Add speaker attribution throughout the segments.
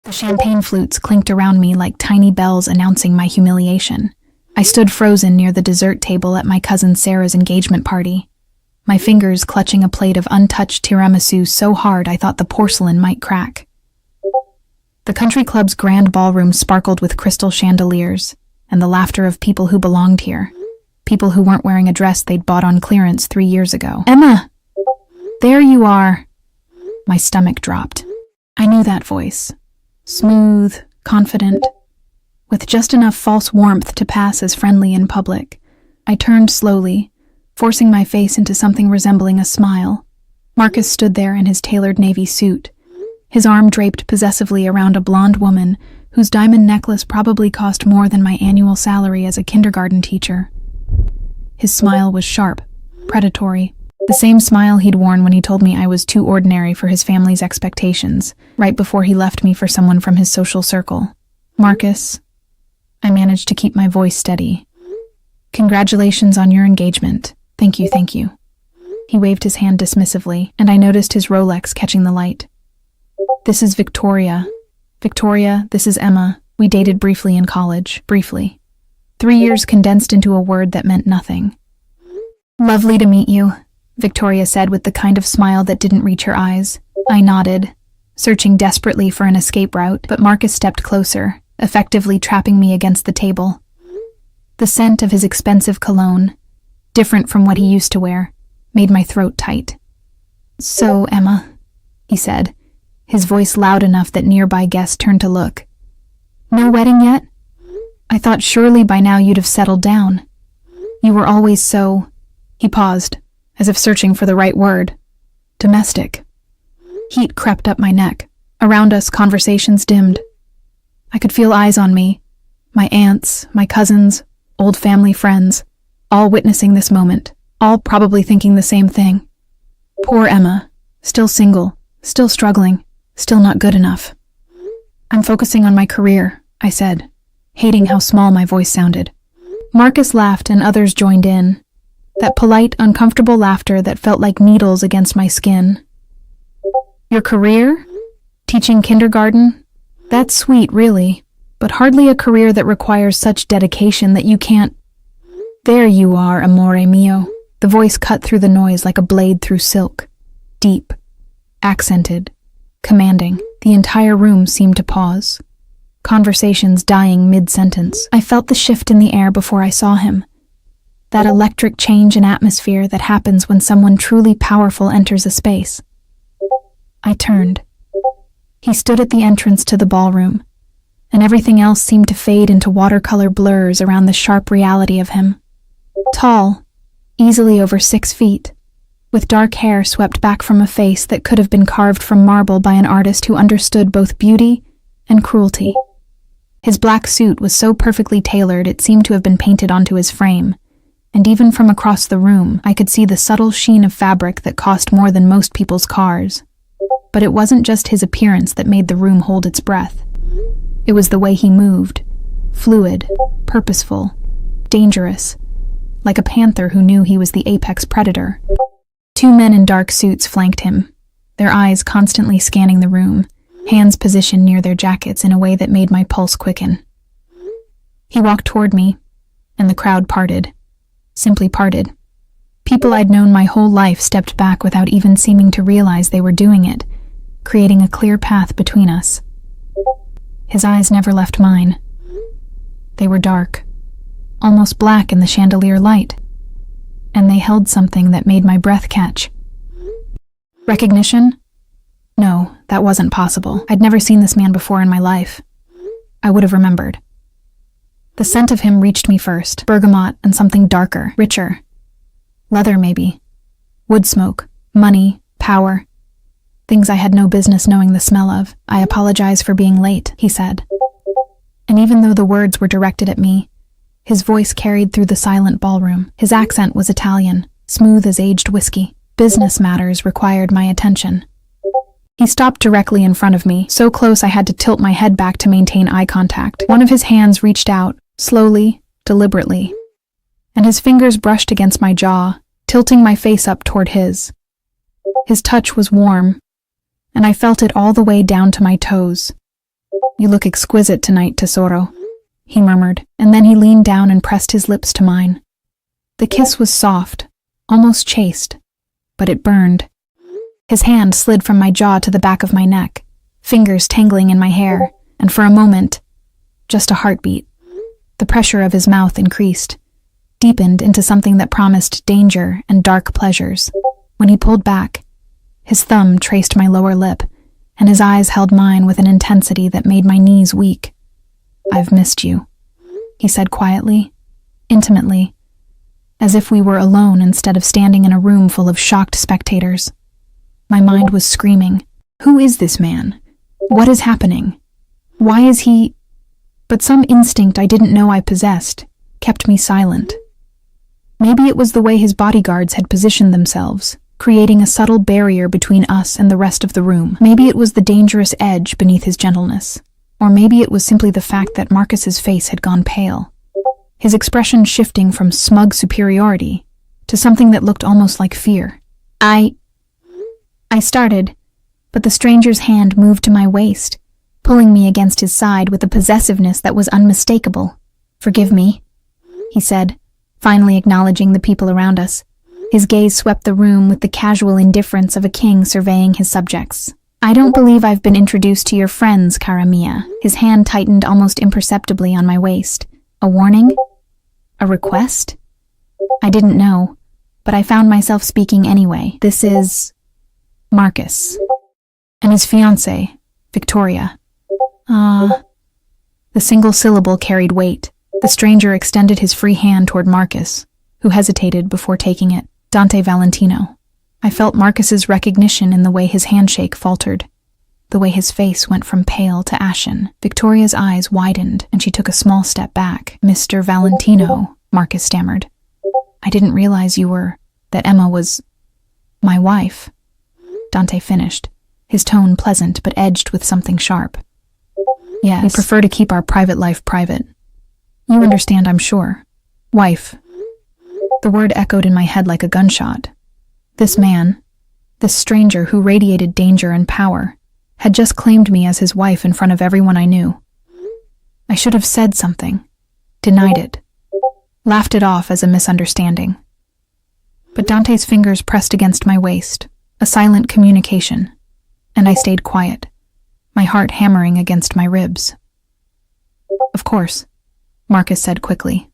Speaker 1: The champagne flutes clinked around me like tiny bells announcing my humiliation. I stood frozen near the dessert table at my cousin Sarah's engagement party, my fingers clutching a plate of untouched tiramisu so hard I thought the porcelain might crack. The country club's grand ballroom sparkled with crystal chandeliers and the laughter of people who belonged here, people who weren't wearing a dress they'd bought on clearance 3 years ago. "Emma! There you are!" My stomach dropped. I knew that voice. Smooth, confident, with just enough false warmth to pass as friendly in public. I turned slowly, forcing my face into something resembling a smile. Marcus stood there in his tailored navy suit, his arm draped possessively around a blonde woman whose diamond necklace probably cost more than my annual salary as a kindergarten teacher. His smile was sharp, predatory, the same smile he'd worn when he told me I was too ordinary for his family's expectations, right before he left me for someone from his social circle. "Marcus," I managed to keep my voice steady. "Congratulations on your engagement. Thank you, thank you." He waved his hand dismissively, and I noticed his Rolex catching the light. "This is Victoria. Victoria, this is Emma. We dated briefly in college, briefly. 3 years condensed into a word that meant nothing." "Lovely to meet you," Victoria said with the kind of smile that didn't reach her eyes. I nodded, searching desperately for an escape route, but Marcus stepped closer, effectively trapping me against the table. The scent of his expensive cologne, different from what he used to wear, made my throat tight. "So, Emma," he said, his voice loud enough that nearby guests turned to look. "No wedding yet? I thought surely by now you'd have settled down. You were always so—" He paused, as if searching for the right word. "Domestic." Heat crept up my neck. Around us, conversations dimmed. I could feel eyes on me, my aunts, my cousins, old family friends, all witnessing this moment, all probably thinking the same thing. Poor Emma, still single, still struggling, still not good enough. "I'm focusing on my career," I said, hating how small my voice sounded. Marcus laughed and others joined in. That polite, uncomfortable laughter that felt like needles against my skin. "Your career? Teaching kindergarten? That's sweet, really, but hardly a career that requires such dedication that you can't—" "There you are, amore mio." The voice cut through the noise like a blade through silk. Deep, accented, commanding. The entire room seemed to pause. Conversations dying mid-sentence. I felt the shift in the air before I saw him. That electric change in atmosphere that happens when someone truly powerful enters a space. I turned. He stood at the entrance to the ballroom, and everything else seemed to fade into watercolor blurs around the sharp reality of him. Tall, easily over 6 feet, with dark hair swept back from a face that could have been carved from marble by an artist who understood both beauty and cruelty. His black suit was so perfectly tailored it seemed to have been painted onto his frame, and even from across the room I could see the subtle sheen of fabric that cost more than most people's cars. But it wasn't just his appearance that made the room hold its breath. It was the way he moved, fluid, purposeful, dangerous, like a panther who knew he was the apex predator. 2 men in dark suits flanked him, their eyes constantly scanning the room, hands positioned near their jackets in a way that made my pulse quicken. He walked toward me, and the crowd parted. Simply parted. People I'd known my whole life stepped back without even seeming to realize they were doing it, creating a clear path between us. His eyes never left mine. They were dark, almost black in the chandelier light, and they held something that made my breath catch. Recognition? No, that wasn't possible. I'd never seen this man before in my life. I would have remembered. The scent of him reached me first, bergamot and something darker, richer. Leather, maybe. Wood smoke, money, power. Things I had no business knowing the smell of. "I apologize for being late," he said. And even though the words were directed at me, his voice carried through the silent ballroom. His accent was Italian, smooth as aged whiskey. Business matters required my attention. He stopped directly in front of me, so close I had to tilt my head back to maintain eye contact. One of his hands reached out, slowly, deliberately, and his fingers brushed against my jaw, tilting my face up toward his. His touch was warm, and I felt it all the way down to my toes. "You look exquisite tonight, tesoro," he murmured, and then he leaned down and pressed his lips to mine. The kiss was soft, almost chaste, but it burned. His hand slid from my jaw to the back of my neck, fingers tangling in my hair, and for a moment, just a heartbeat, the pressure of his mouth increased, deepened into something that promised danger and dark pleasures. When he pulled back, his thumb traced my lower lip, and his eyes held mine with an intensity that made my knees weak. "I've missed you," he said quietly, intimately, as if we were alone instead of standing in a room full of shocked spectators. My mind was screaming, "Who is this man? What is happening? Why is he—" But some instinct I didn't know I possessed kept me silent. Maybe it was the way his bodyguards had positioned themselves, creating a subtle barrier between us and the rest of the room. Maybe it was the dangerous edge beneath his gentleness, or maybe it was simply the fact that Marcus's face had gone pale, his expression shifting from smug superiority to something that looked almost like fear. I started, but the stranger's hand moved to my waist, pulling me against his side with a possessiveness that was unmistakable. "Forgive me," he said, finally acknowledging the people around us. His gaze swept the room with the casual indifference of a king surveying his subjects. "I don't believe I've been introduced to your friends, cara mia." His hand tightened almost imperceptibly on my waist. A warning? A request? I didn't know, but I found myself speaking anyway. "This is Marcus, and his fiancée, Victoria." The single syllable carried weight. The stranger extended his free hand toward Marcus, who hesitated before taking it. "Dante Valentino." I felt Marcus's recognition in the way his handshake faltered, the way his face went from pale to ashen. Victoria's eyes widened, and she took a small step back. "Mr. Valentino," Marcus stammered. "I didn't realize that Emma was my wife." Dante finished, his tone pleasant but edged with something sharp. "Yes, we prefer to keep our private life private. You understand, I'm sure. Wife." The word echoed in my head like a gunshot. This man, this stranger who radiated danger and power, had just claimed me as his wife in front of everyone I knew. I should have said something, denied it, laughed it off as a misunderstanding. But Dante's fingers pressed against my waist, a silent communication, and I stayed quiet, my heart hammering against my ribs. "Of course," Marcus said quickly.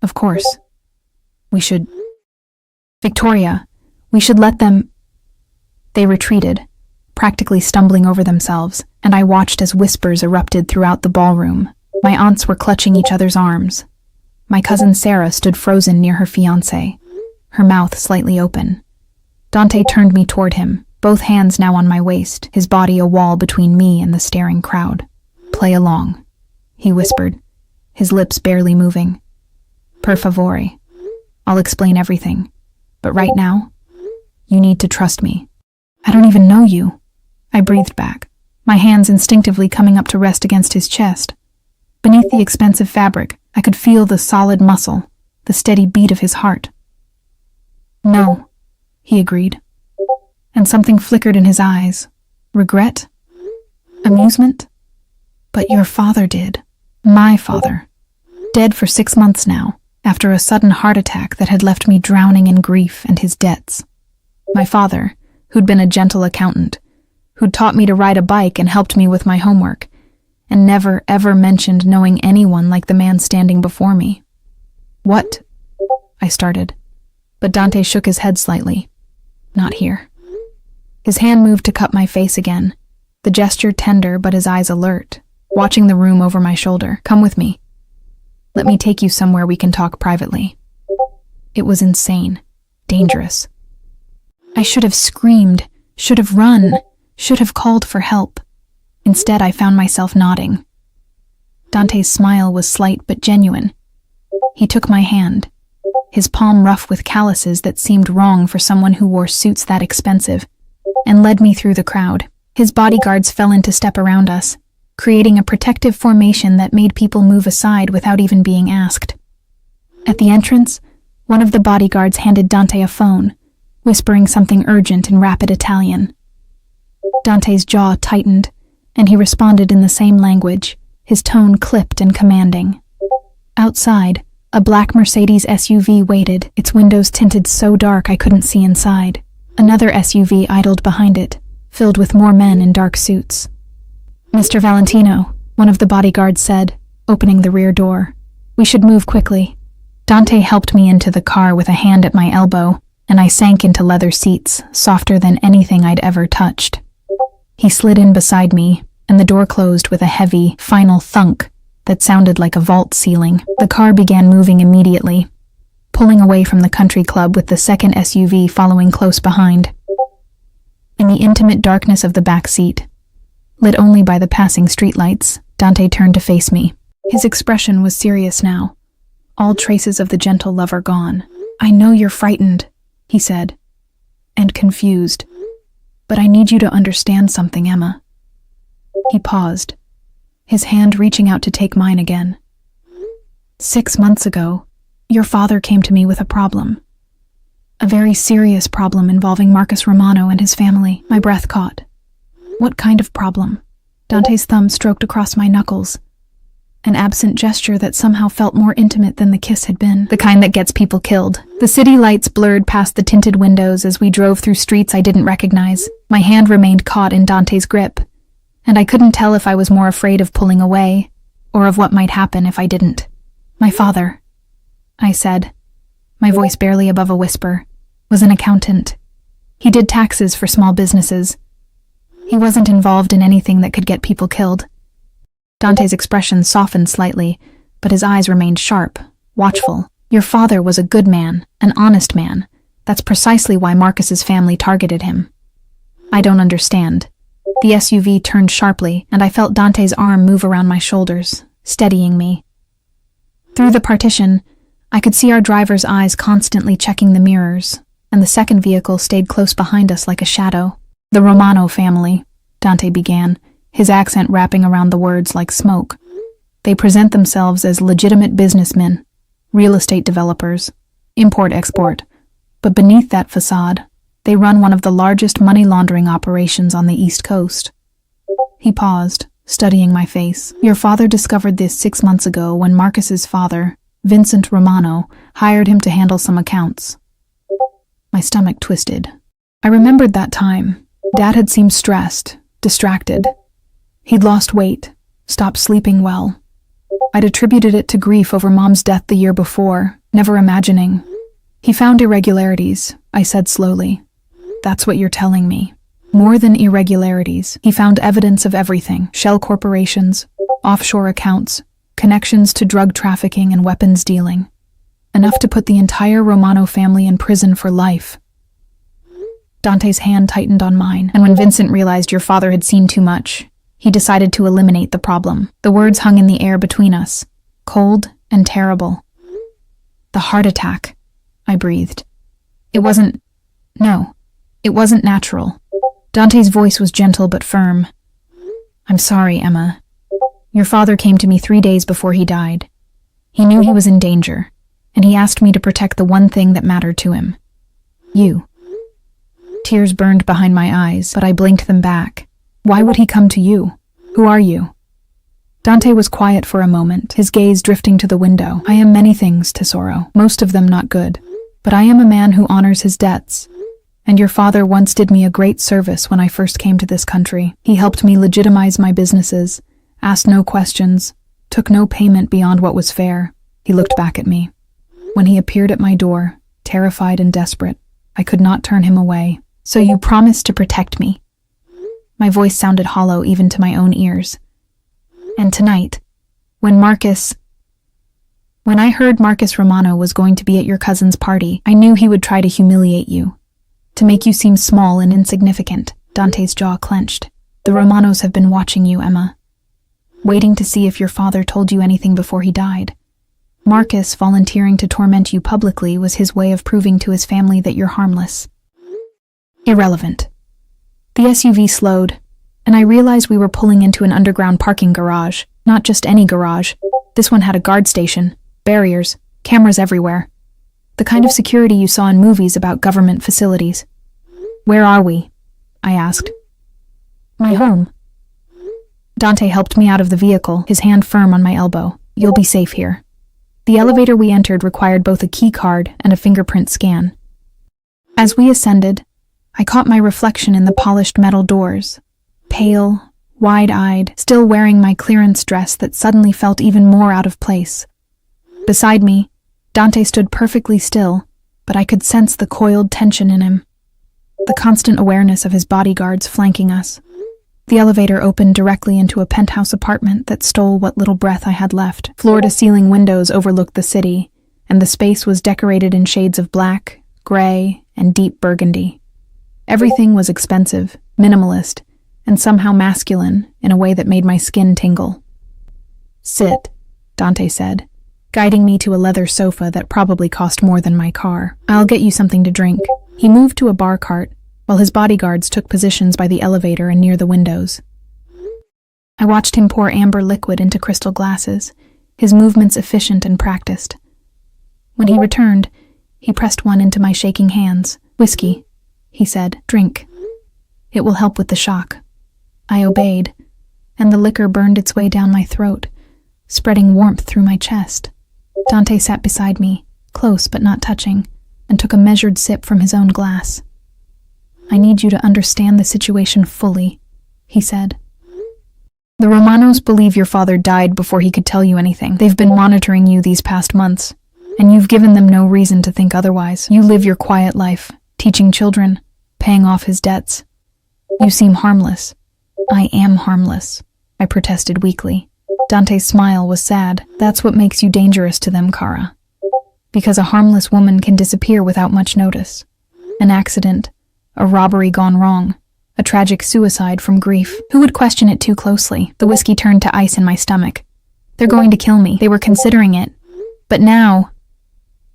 Speaker 1: "Of course. We should— Victoria, we should let them—" They retreated, practically stumbling over themselves, and I watched as whispers erupted throughout the ballroom. My aunts were clutching each other's arms. My cousin Sarah stood frozen near her fiancé, her mouth slightly open. Dante turned me toward him, both hands now on my waist, his body a wall between me and the staring crowd. "Play along," he whispered, his lips barely moving. "Per favore. I'll explain everything. But right now, you need to trust me." "I don't even know you," I breathed back, my hands instinctively coming up to rest against his chest. Beneath the expensive fabric, I could feel the solid muscle, the steady beat of his heart. "No," he agreed, and something flickered in his eyes. Regret? Amusement? "But your father did. My father. Dead for 6 months now, after a sudden heart attack that had left me drowning in grief and his debts. My father, who'd been a gentle accountant, who'd taught me to ride a bike and helped me with my homework, and never ever mentioned knowing anyone like the man standing before me." "What?" I started, but Dante shook his head slightly. "Not here." His hand moved to cup my face again, the gesture tender but his eyes alert, watching the room over my shoulder. "Come with me. Let me take you somewhere we can talk privately." It was insane, dangerous. I should have screamed, should have run, should have called for help. Instead, I found myself nodding. Dante's smile was slight but genuine. He took my hand, his palm rough with calluses that seemed wrong for someone who wore suits that expensive, and led me through the crowd. His bodyguards fell into step around us, creating a protective formation that made people move aside without even being asked. At the entrance, one of the bodyguards handed Dante a phone, whispering something urgent in rapid Italian. Dante's jaw tightened, and he responded in the same language, his tone clipped and commanding. Outside, a black Mercedes SUV waited, its windows tinted so dark I couldn't see inside. Another SUV idled behind it, filled with more men in dark suits. "Mr. Valentino," one of the bodyguards said, opening the rear door. "We should move quickly." Dante helped me into the car with a hand at my elbow, and I sank into leather seats, softer than anything I'd ever touched. He slid in beside me, and the door closed with a heavy, final thunk that sounded like a vault ceiling. The car began moving immediately, pulling away from the country club with the second SUV following close behind. In the intimate darkness of the back seat, lit only by the passing streetlights, Dante turned to face me. His expression was serious now, all traces of the gentle lover gone. "I know you're frightened," he said, "and confused, but I need you to understand something, Emma." He paused, his hand reaching out to take mine again. "6 months ago, your father came to me with a problem. A very serious problem involving Marcus Romano and his family." My breath caught. "What kind of problem?" Dante's thumb stroked across my knuckles, an absent gesture that somehow felt more intimate than the kiss had been. "The kind that gets people killed." The city lights blurred past the tinted windows as we drove through streets I didn't recognize. My hand remained caught in Dante's grip, and I couldn't tell if I was more afraid of pulling away or of what might happen if I didn't. "My father," I said, my voice barely above a whisper, "was an accountant. He did taxes for small businesses. He wasn't involved in anything that could get people killed." Dante's expression softened slightly, but his eyes remained sharp, watchful. "Your father was a good man, an honest man. That's precisely why Marcus's family targeted him." "I don't understand." The SUV turned sharply, and I felt Dante's arm move around my shoulders, steadying me. Through the partition, I could see our driver's eyes constantly checking the mirrors, and the second vehicle stayed close behind us like a shadow. "The Romano family," Dante began, his accent wrapping around the words like smoke. "They present themselves as legitimate businessmen, real estate developers, import-export, but beneath that facade, they run one of the largest money laundering operations on the East Coast." He paused, studying my face. "Your father discovered this 6 months ago when Marcus's father, Vincent Romano, hired him to handle some accounts." My stomach twisted. I remembered that time. Dad had seemed stressed, distracted. He'd lost weight, stopped sleeping well. I'd attributed it to grief over Mom's death the year before, never imagining. "He found irregularities," I said slowly. "That's what you're telling me." "More than irregularities. He found evidence of everything: shell corporations, offshore accounts, connections to drug trafficking and weapons dealing. Enough to put the entire Romano family in prison for life." Dante's hand tightened on mine, and when Vincent realized your father had seen too much, he decided to eliminate the problem. The words hung in the air between us, cold and terrible. "The heart attack," I breathed. It wasn't natural." Dante's voice was gentle but firm. "I'm sorry, Emma. Your father came to me 3 days before he died. He knew he was in danger, and he asked me to protect the one thing that mattered to him. You." Tears burned behind my eyes, but I blinked them back. "Why would he come to you? Who are you?" Dante was quiet for a moment, his gaze drifting to the window. "I am many things, Tesoro, most of them not good. But I am a man who honors his debts. And your father once did me a great service when I first came to this country. He helped me legitimize my businesses, asked no questions, took no payment beyond what was fair." He looked back at me. When he appeared at my door, terrified and desperate, I could not turn him away. "So you promised to protect me." My voice sounded hollow even to my own ears. "And tonight, when I heard Marcus Romano was going to be at your cousin's party, I knew he would try to humiliate you, to make you seem small and insignificant." Dante's jaw clenched. "The Romanos have been watching you, Emma, waiting to see if your father told you anything before he died. Marcus volunteering to torment you publicly was his way of proving to his family that you're harmless." Irrelevant. The SUV slowed, and I realized we were pulling into an underground parking garage. Not just any garage. This one had a guard station, barriers, cameras everywhere. The kind of security you saw in movies about government facilities. "Where are we?" I asked. "My home." Dante helped me out of the vehicle, his hand firm on my elbow. You'll be safe here. The elevator we entered required both a key card and a fingerprint scan. As we ascended, I caught my reflection in the polished metal doors. Pale, wide-eyed, still wearing my clearance dress that suddenly felt even more out of place. Beside me, Dante stood perfectly still, but I could sense the coiled tension in him, the constant awareness of his bodyguards flanking us. The elevator opened directly into a penthouse apartment that stole what little breath I had left. Floor-to-ceiling windows overlooked the city, and the space was decorated in shades of black, gray, and deep burgundy. Everything was expensive, minimalist, and somehow masculine in a way that made my skin tingle. "Sit," Dante said, guiding me to a leather sofa that probably cost more than my car. "I'll get you something to drink." He moved to a bar cart, while his bodyguards took positions by the elevator and near the windows. I watched him pour amber liquid into crystal glasses, his movements efficient and practiced. When he returned, he pressed one into my shaking hands. "Whiskey," he said. "Drink. It will help with the shock." I obeyed, and the liquor burned its way down my throat, spreading warmth through my chest. Dante sat beside me, close but not touching, and took a measured sip from his own glass. "I need you to understand the situation fully," he said. "The Romanos believe your father died before he could tell you anything. They've been monitoring you these past months, and you've given them no reason to think otherwise. You live your quiet life, teaching children, paying off his debts. You seem harmless." "I am harmless," I protested weakly. Dante's smile was sad. "That's what makes you dangerous to them, Kara. Because a harmless woman can disappear without much notice. An accident, a robbery gone wrong, a tragic suicide from grief. Who would question it too closely?" The whiskey turned to ice in my stomach. "They're going to kill me. They were considering it. But now..."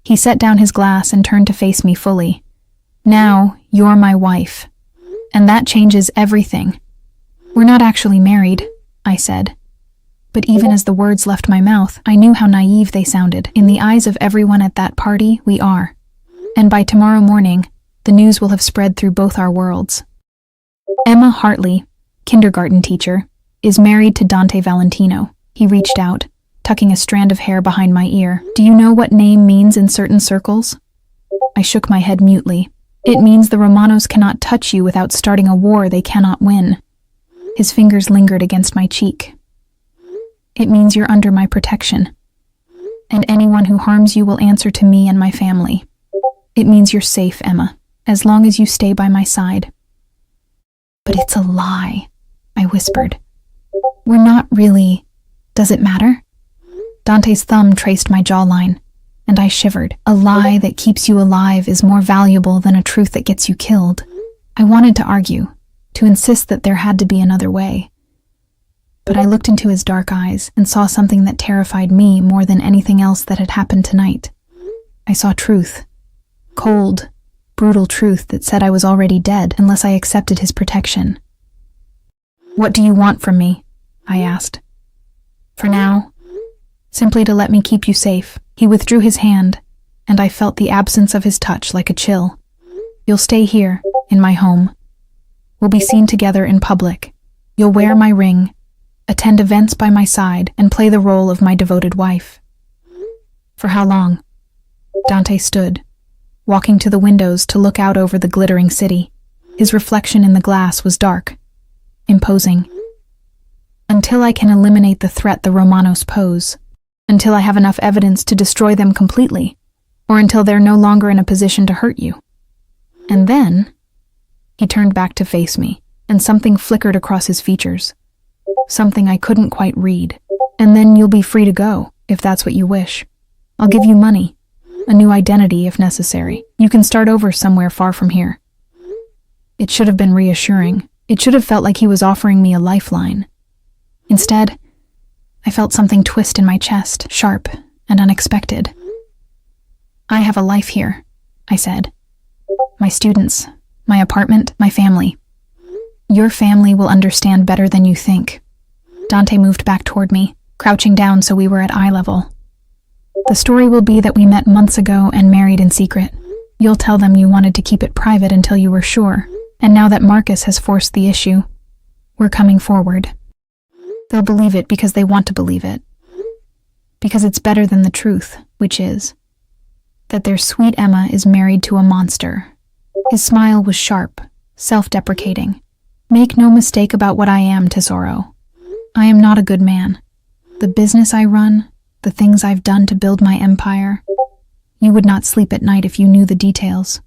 Speaker 1: He set down his glass and turned to face me fully. "Now, you're my wife. And that changes everything." "We're not actually married," I said. But even as the words left my mouth, I knew how naive they sounded. In the eyes of everyone at that party, we are. And by tomorrow morning, the news will have spread through both our worlds. Emma Hartley, kindergarten teacher, is married to Dante Valentino. He reached out, tucking a strand of hair behind my ear. "Do you know what name means in certain circles?" I shook my head mutely. "It means the Romanos cannot touch you without starting a war they cannot win." His fingers lingered against my cheek. "It means you're under my protection, and anyone who harms you will answer to me and my family. It means you're safe, Emma, as long as you stay by my side." "But it's a lie," I whispered. "We're not really... Does it matter?" Dante's thumb traced my jawline, and I shivered. "A lie that keeps you alive is more valuable than a truth that gets you killed." I wanted to argue, to insist that there had to be another way. But I looked into his dark eyes and saw something that terrified me more than anything else that had happened tonight. I saw truth. Cold, brutal truth that said I was already dead unless I accepted his protection. "What do you want from me?" I asked. "For now, simply to let me keep you safe." He withdrew his hand, and I felt the absence of his touch like a chill. "You'll stay here, in my home. We'll be seen together in public. You'll wear my ring, attend events by my side, and play the role of my devoted wife." "For how long?" Dante stood, walking to the windows to look out over the glittering city. His reflection in the glass was dark, imposing. "Until I can eliminate the threat the Romanos pose. Until I have enough evidence to destroy them completely, or until they're no longer in a position to hurt you. And then..." He turned back to face me, and something flickered across his features. Something I couldn't quite read. "And then you'll be free to go, if that's what you wish. I'll give you money, a new identity if necessary. You can start over somewhere far from here." It should have been reassuring. It should have felt like he was offering me a lifeline. Instead, I felt something twist in my chest, sharp and unexpected. "I have a life here," I said. "My students, my apartment, my family. Your family will understand better than you think." Dante moved back toward me, crouching down so we were at eye level. "The story will be that we met months ago and married in secret. You'll tell them you wanted to keep it private until you were sure, and now that Marcus has forced the issue, we're coming forward." They'll believe it because they want to believe it. Because it's better than the truth, which is that their sweet Emma is married to a monster. His smile was sharp, self-deprecating. Make no mistake about what I am, Tesoro. I am not a good man. The business I run, the things I've done to build my empire. You would not sleep at night if you knew the details.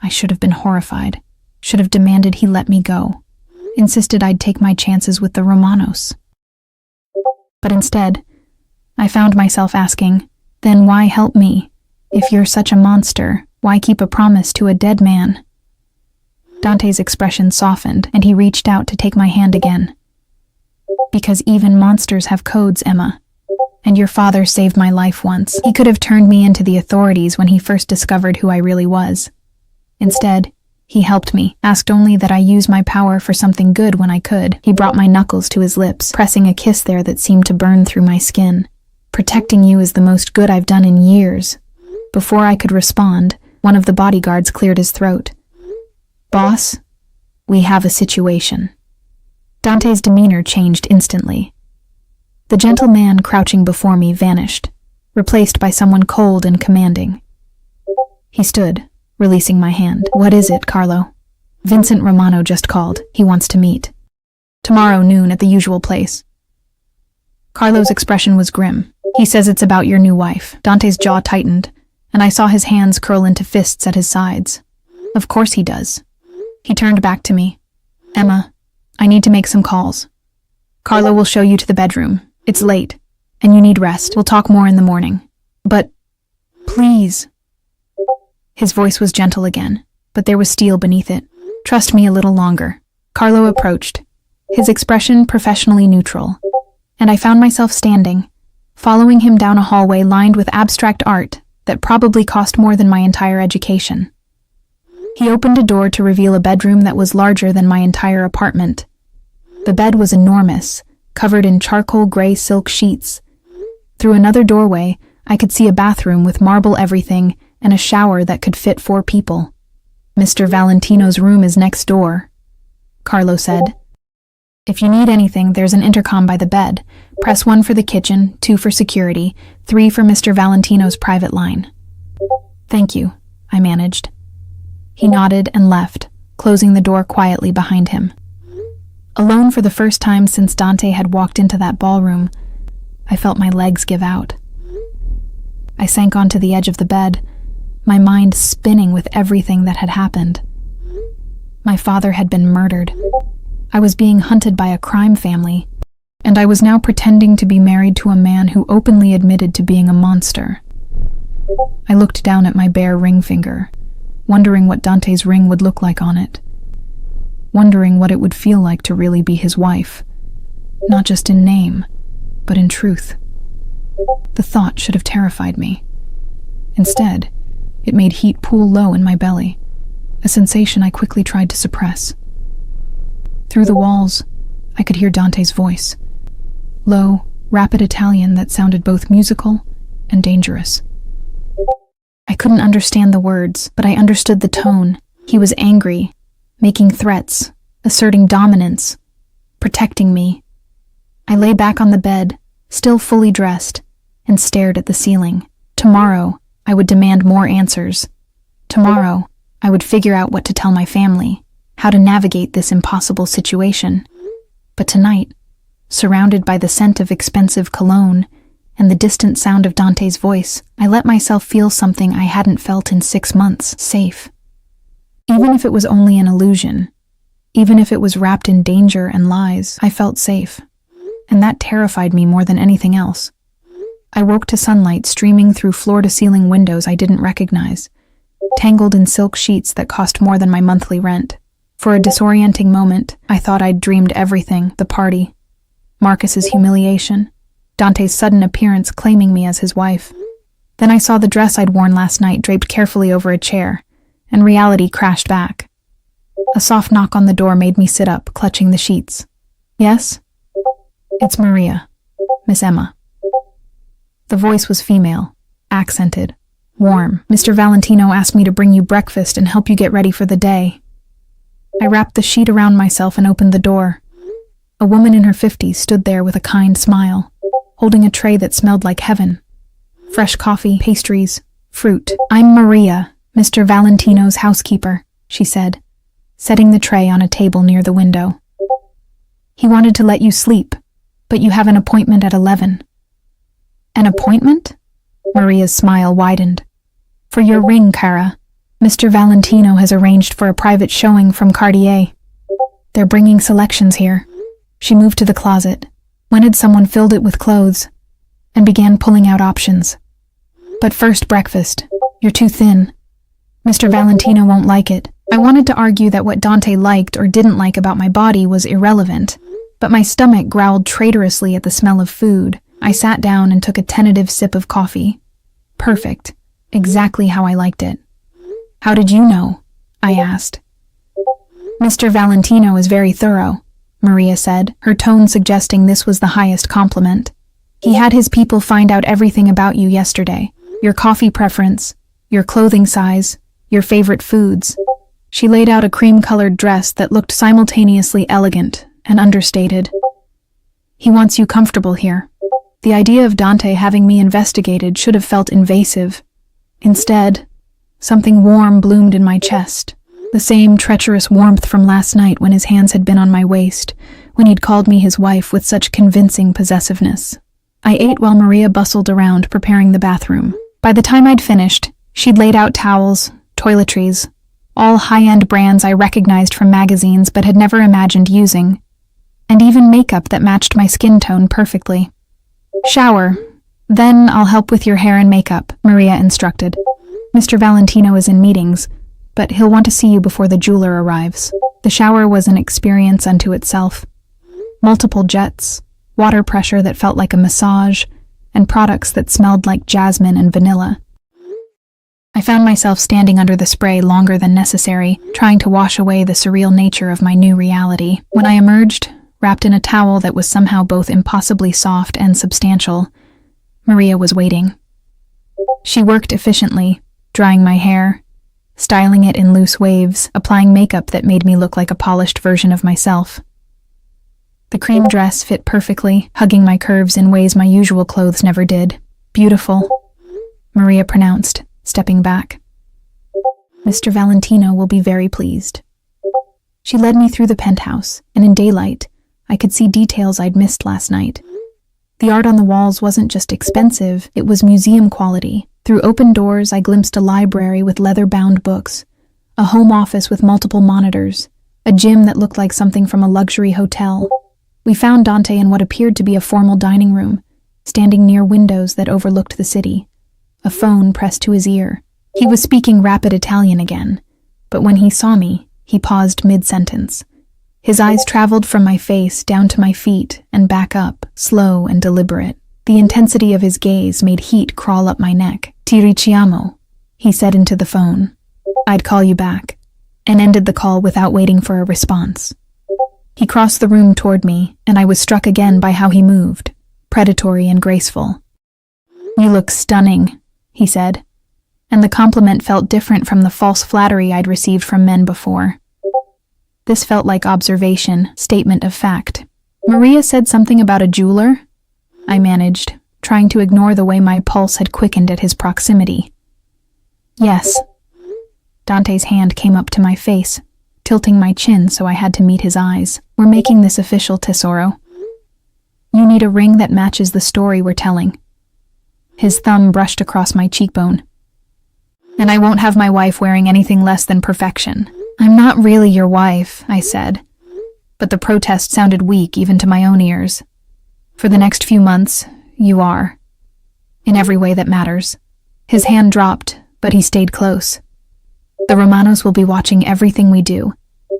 Speaker 1: I should have been horrified, should have demanded he let me go, insisted I'd take my chances with the Romanos. But instead, I found myself asking, then why help me? If you're such a monster, why keep a promise to a dead man? Dante's expression softened, and he reached out to take my hand again. Because even monsters have codes, Emma. And your father saved my life once. He could have turned me into the authorities when he first discovered who I really was. Instead, he helped me, asked only that I use my power for something good when I could. He brought my knuckles to his lips, pressing a kiss there that seemed to burn through my skin. Protecting you is the most good I've done in years. Before I could respond, one of the bodyguards cleared his throat. Boss, we have a situation. Dante's demeanor changed instantly. The gentle man crouching before me vanished, replaced by someone cold and commanding. He stood, releasing my hand. What is it, Carlo? Vincent Romano just called. He wants to meet. Tomorrow noon at the usual place. Carlo's expression was grim. He says it's about your new wife. Dante's jaw tightened, and I saw his hands curl into fists at his sides. Of course he does. He turned back to me. Emma, I need to make some calls. Carlo will show you to the bedroom. It's late, and you need rest. We'll talk more in the morning. But, please. His voice was gentle again, but there was steel beneath it. Trust me a little longer. Carlo approached, his expression professionally neutral, and I found myself standing, following him down a hallway lined with abstract art that probably cost more than my entire education. He opened a door to reveal a bedroom that was larger than my entire apartment. The bed was enormous, covered in charcoal gray silk sheets. Through another doorway, I could see a bathroom with marble everything and a shower that could fit 4 people. Mr. Valentino's room is next door, Carlo said. If you need anything, there's an intercom by the bed. Press 1 for the kitchen, 2 for security, 3 for Mr. Valentino's private line. Thank you, I managed. He nodded and left, closing the door quietly behind him. Alone for the first time since Dante had walked into that ballroom, I felt my legs give out. I sank onto the edge of the bed, my mind spinning with everything that had happened. My father had been murdered. I was being hunted by a crime family, and I was now pretending to be married to a man who openly admitted to being a monster. I looked down at my bare ring finger, wondering what Dante's ring would look like on it. Wondering what it would feel like to really be his wife, not just in name, but in truth. The thought should have terrified me. Instead, it made heat pool low in my belly, a sensation I quickly tried to suppress. Through the walls, I could hear Dante's voice, low, rapid Italian that sounded both musical and dangerous. I couldn't understand the words, but I understood the tone. He was angry, making threats, asserting dominance, protecting me. I lay back on the bed, still fully dressed, and stared at the ceiling. Tomorrow, I would demand more answers. Tomorrow, I would figure out what to tell my family, how to navigate this impossible situation. But tonight, surrounded by the scent of expensive cologne and the distant sound of Dante's voice, I let myself feel something I hadn't felt in 6 months, safe. Even if it was only an illusion, even if it was wrapped in danger and lies, I felt safe. And that terrified me more than anything else. I woke to sunlight streaming through floor-to-ceiling windows I didn't recognize, tangled in silk sheets that cost more than my monthly rent. For a disorienting moment, I thought I'd dreamed everything: the party, Marcus's humiliation, Dante's sudden appearance claiming me as his wife. Then I saw the dress I'd worn last night draped carefully over a chair, and reality crashed back. A soft knock on the door made me sit up, clutching the sheets. Yes? It's Maria, Miss Emma. The voice was female, accented, warm. Mr. Valentino asked me to bring you breakfast and help you get ready for the day. I wrapped the sheet around myself and opened the door. A woman in her 50s stood there with a kind smile, holding a tray that smelled like heaven. Fresh coffee, pastries, fruit. "I'm Maria, Mr. Valentino's housekeeper," she said, setting the tray on a table near the window. "He wanted to let you sleep, but you have an appointment at 11. "An appointment?" Maria's smile widened. "For your ring, Cara. Mr. Valentino has arranged for a private showing from Cartier. They're bringing selections here." She moved to the closet. When had someone filled it with clothes? And began pulling out options. "But first breakfast. You're too thin. Mr. Valentino won't like it." I wanted to argue that what Dante liked or didn't like about my body was irrelevant, but my stomach growled traitorously at the smell of food. I sat down and took a tentative sip of coffee. Perfect. Exactly how I liked it. "How did you know?" I asked. "Mr. Valentino is very thorough," Maria said, her tone suggesting this was the highest compliment. "He had his people find out everything about you yesterday. Your coffee preference, your clothing size, your favorite foods." She laid out a cream-colored dress that looked simultaneously elegant and understated. "He wants you comfortable here." The idea of Dante having me investigated should have felt invasive. Instead, something warm bloomed in my chest, the same treacherous warmth from last night when his hands had been on my waist, when he'd called me his wife with such convincing possessiveness. I ate while Maria bustled around preparing the bathroom. By the time I'd finished, she'd laid out towels, toiletries, all high-end brands I recognized from magazines but had never imagined using, and even makeup that matched my skin tone perfectly. "Shower. Then I'll help with your hair and makeup," Maria instructed. "Mr. Valentino is in meetings, but he'll want to see you before the jeweler arrives." The shower was an experience unto itself. Multiple jets, water pressure that felt like a massage, and products that smelled like jasmine and vanilla. I found myself standing under the spray longer than necessary, trying to wash away the surreal nature of my new reality. When I emerged, wrapped in a towel that was somehow both impossibly soft and substantial, Maria was waiting. She worked efficiently, drying my hair, styling it in loose waves, applying makeup that made me look like a polished version of myself. The cream dress fit perfectly, hugging my curves in ways my usual clothes never did. "Beautiful," Maria pronounced, stepping back. "Mr. Valentino will be very pleased." She led me through the penthouse, and in daylight, I could see details I'd missed last night. The art on the walls wasn't just expensive, it was museum quality. Through open doors, I glimpsed a library with leather-bound books, a home office with multiple monitors, a gym that looked like something from a luxury hotel. We found Dante in what appeared to be a formal dining room, standing near windows that overlooked the city, a phone pressed to his ear. He was speaking rapid Italian again, but when he saw me, he paused mid-sentence. His eyes traveled from my face down to my feet and back up, slow and deliberate. The intensity of his gaze made heat crawl up my neck. "Ti richiamo," he said into the phone. "I'd call you back," and ended the call without waiting for a response. He crossed the room toward me, and I was struck again by how he moved, predatory and graceful. "You look stunning," he said, and the compliment felt different from the false flattery I'd received from men before. This felt like observation, statement of fact. "Maria said something about a jeweler?" I managed, trying to ignore the way my pulse had quickened at his proximity. "Yes." Dante's hand came up to my face, tilting my chin so I had to meet his eyes. "We're making this official, Tesoro. You need a ring that matches the story we're telling." His thumb brushed across my cheekbone. "And I won't have my wife wearing anything less than perfection." "I'm not really your wife," I said, but the protest sounded weak even to my own ears. "For the next few months, you are. In every way that matters." His hand dropped, but he stayed close. "The Romanos will be watching everything we do.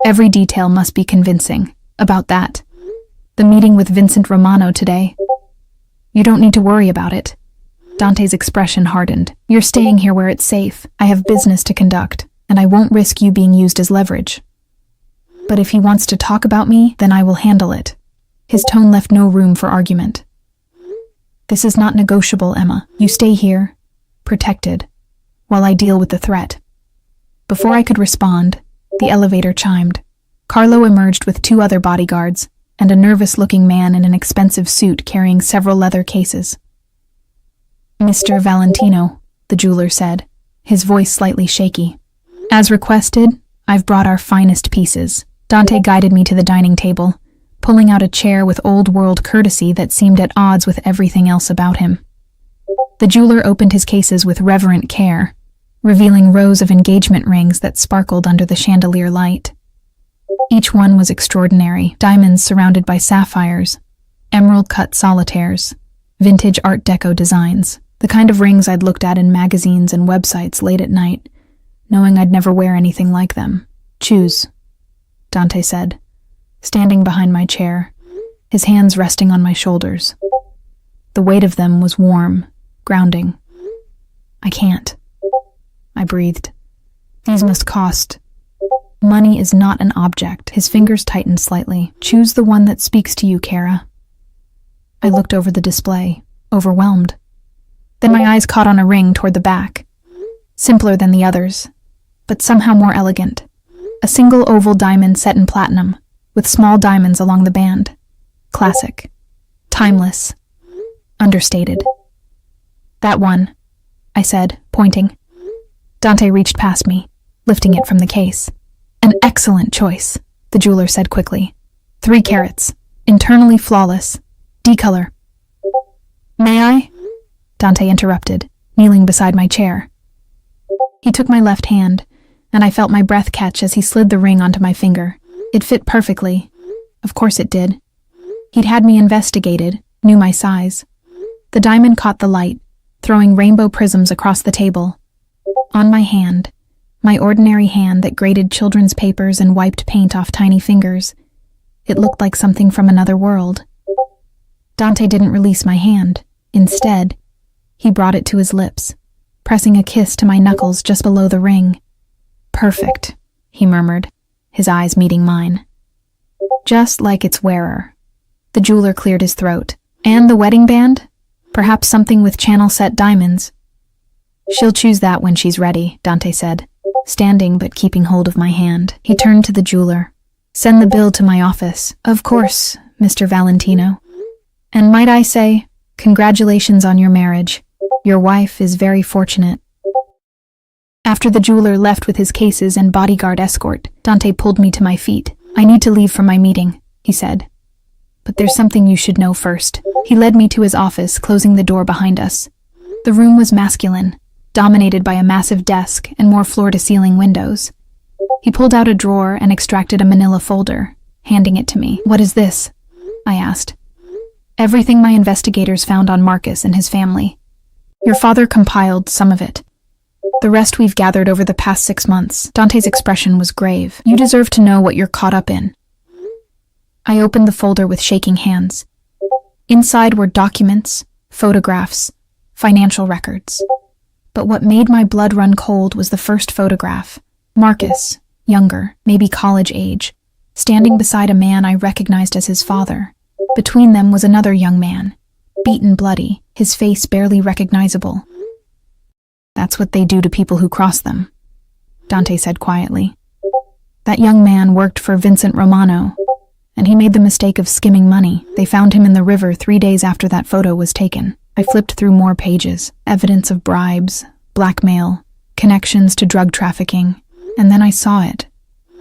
Speaker 1: Every detail must be convincing. About that. The meeting with Vincent Romano today. You don't need to worry about it." Dante's expression hardened. "You're staying here where it's safe. I have business to conduct, and I won't risk you being used as leverage. But if he wants to talk about me, then I will handle it." His tone left no room for argument. "This is not negotiable, Emma. You stay here, protected, while I deal with the threat." Before I could respond, the elevator chimed. Carlo emerged with 2 other bodyguards, and a nervous-looking man in an expensive suit carrying several leather cases. "Mr. Valentino," the jeweler said, his voice slightly shaky. "As requested, I've brought our finest pieces." Dante guided me to the dining table, pulling out a chair with old-world courtesy that seemed at odds with everything else about him. The jeweler opened his cases with reverent care, revealing rows of engagement rings that sparkled under the chandelier light. Each one was extraordinary, diamonds surrounded by sapphires, emerald-cut solitaires, vintage Art Deco designs, the kind of rings I'd looked at in magazines and websites late at night, knowing I'd never wear anything like them. "Choose," Dante said, standing behind my chair, his hands resting on my shoulders. The weight of them was warm, grounding. "I can't," I breathed. "These must cost." "Money is not an object." His fingers tightened slightly. "Choose the one that speaks to you, Kara." I looked over the display, overwhelmed. Then my eyes caught on a ring toward the back. Simpler than the others, but somehow more elegant. A single oval diamond set in platinum, with small diamonds along the band. Classic. Timeless. Understated. "That one," I said, pointing. Dante reached past me, lifting it from the case. "An excellent choice," the jeweler said quickly. 3 carats, internally flawless, D-color. "May I?" Dante interrupted, kneeling beside my chair. He took my left hand, and I felt my breath catch as he slid the ring onto my finger. It fit perfectly. Of course it did. He'd had me investigated, knew my size. The diamond caught the light, throwing rainbow prisms across the table. On my hand, my ordinary hand that grated children's papers and wiped paint off tiny fingers, it looked like something from another world. Dante didn't release my hand. Instead, he brought it to his lips, pressing a kiss to my knuckles just below the ring. "Perfect," he murmured, his eyes meeting mine. "Just like its wearer." The jeweler cleared his throat. "And the wedding band? Perhaps something with channel-set diamonds." "She'll choose that when she's ready," Dante said, standing but keeping hold of my hand. He turned to the jeweler. "Send the bill to my office." "Of course, Mr. Valentino. And might I say, congratulations on your marriage. Your wife is very fortunate." After the jeweler left with his cases and bodyguard escort, Dante pulled me to my feet. "I need to leave for my meeting," he said. "But there's something you should know first." He led me to his office, closing the door behind us. The room was masculine, dominated by a massive desk and more floor-to-ceiling windows. He pulled out a drawer and extracted a manila folder, handing it to me. "What is this?" I asked. "Everything my investigators found on Marcus and his family. Your father compiled some of it. The rest we've gathered over the past 6 months." Dante's expression was grave. "You deserve to know what you're caught up in." I opened the folder with shaking hands. Inside were documents, photographs, financial records. But what made my blood run cold was the first photograph. Marcus, younger, maybe college age, standing beside a man I recognized as his father. Between them was another young man, beaten bloody, his face barely recognizable. "That's what they do to people who cross them," Dante said quietly. "That young man worked for Vincent Romano, and he made the mistake of skimming money. They found him in the river 3 days after that photo was taken." I flipped through more pages, evidence of bribes, blackmail, connections to drug trafficking, and then I saw it.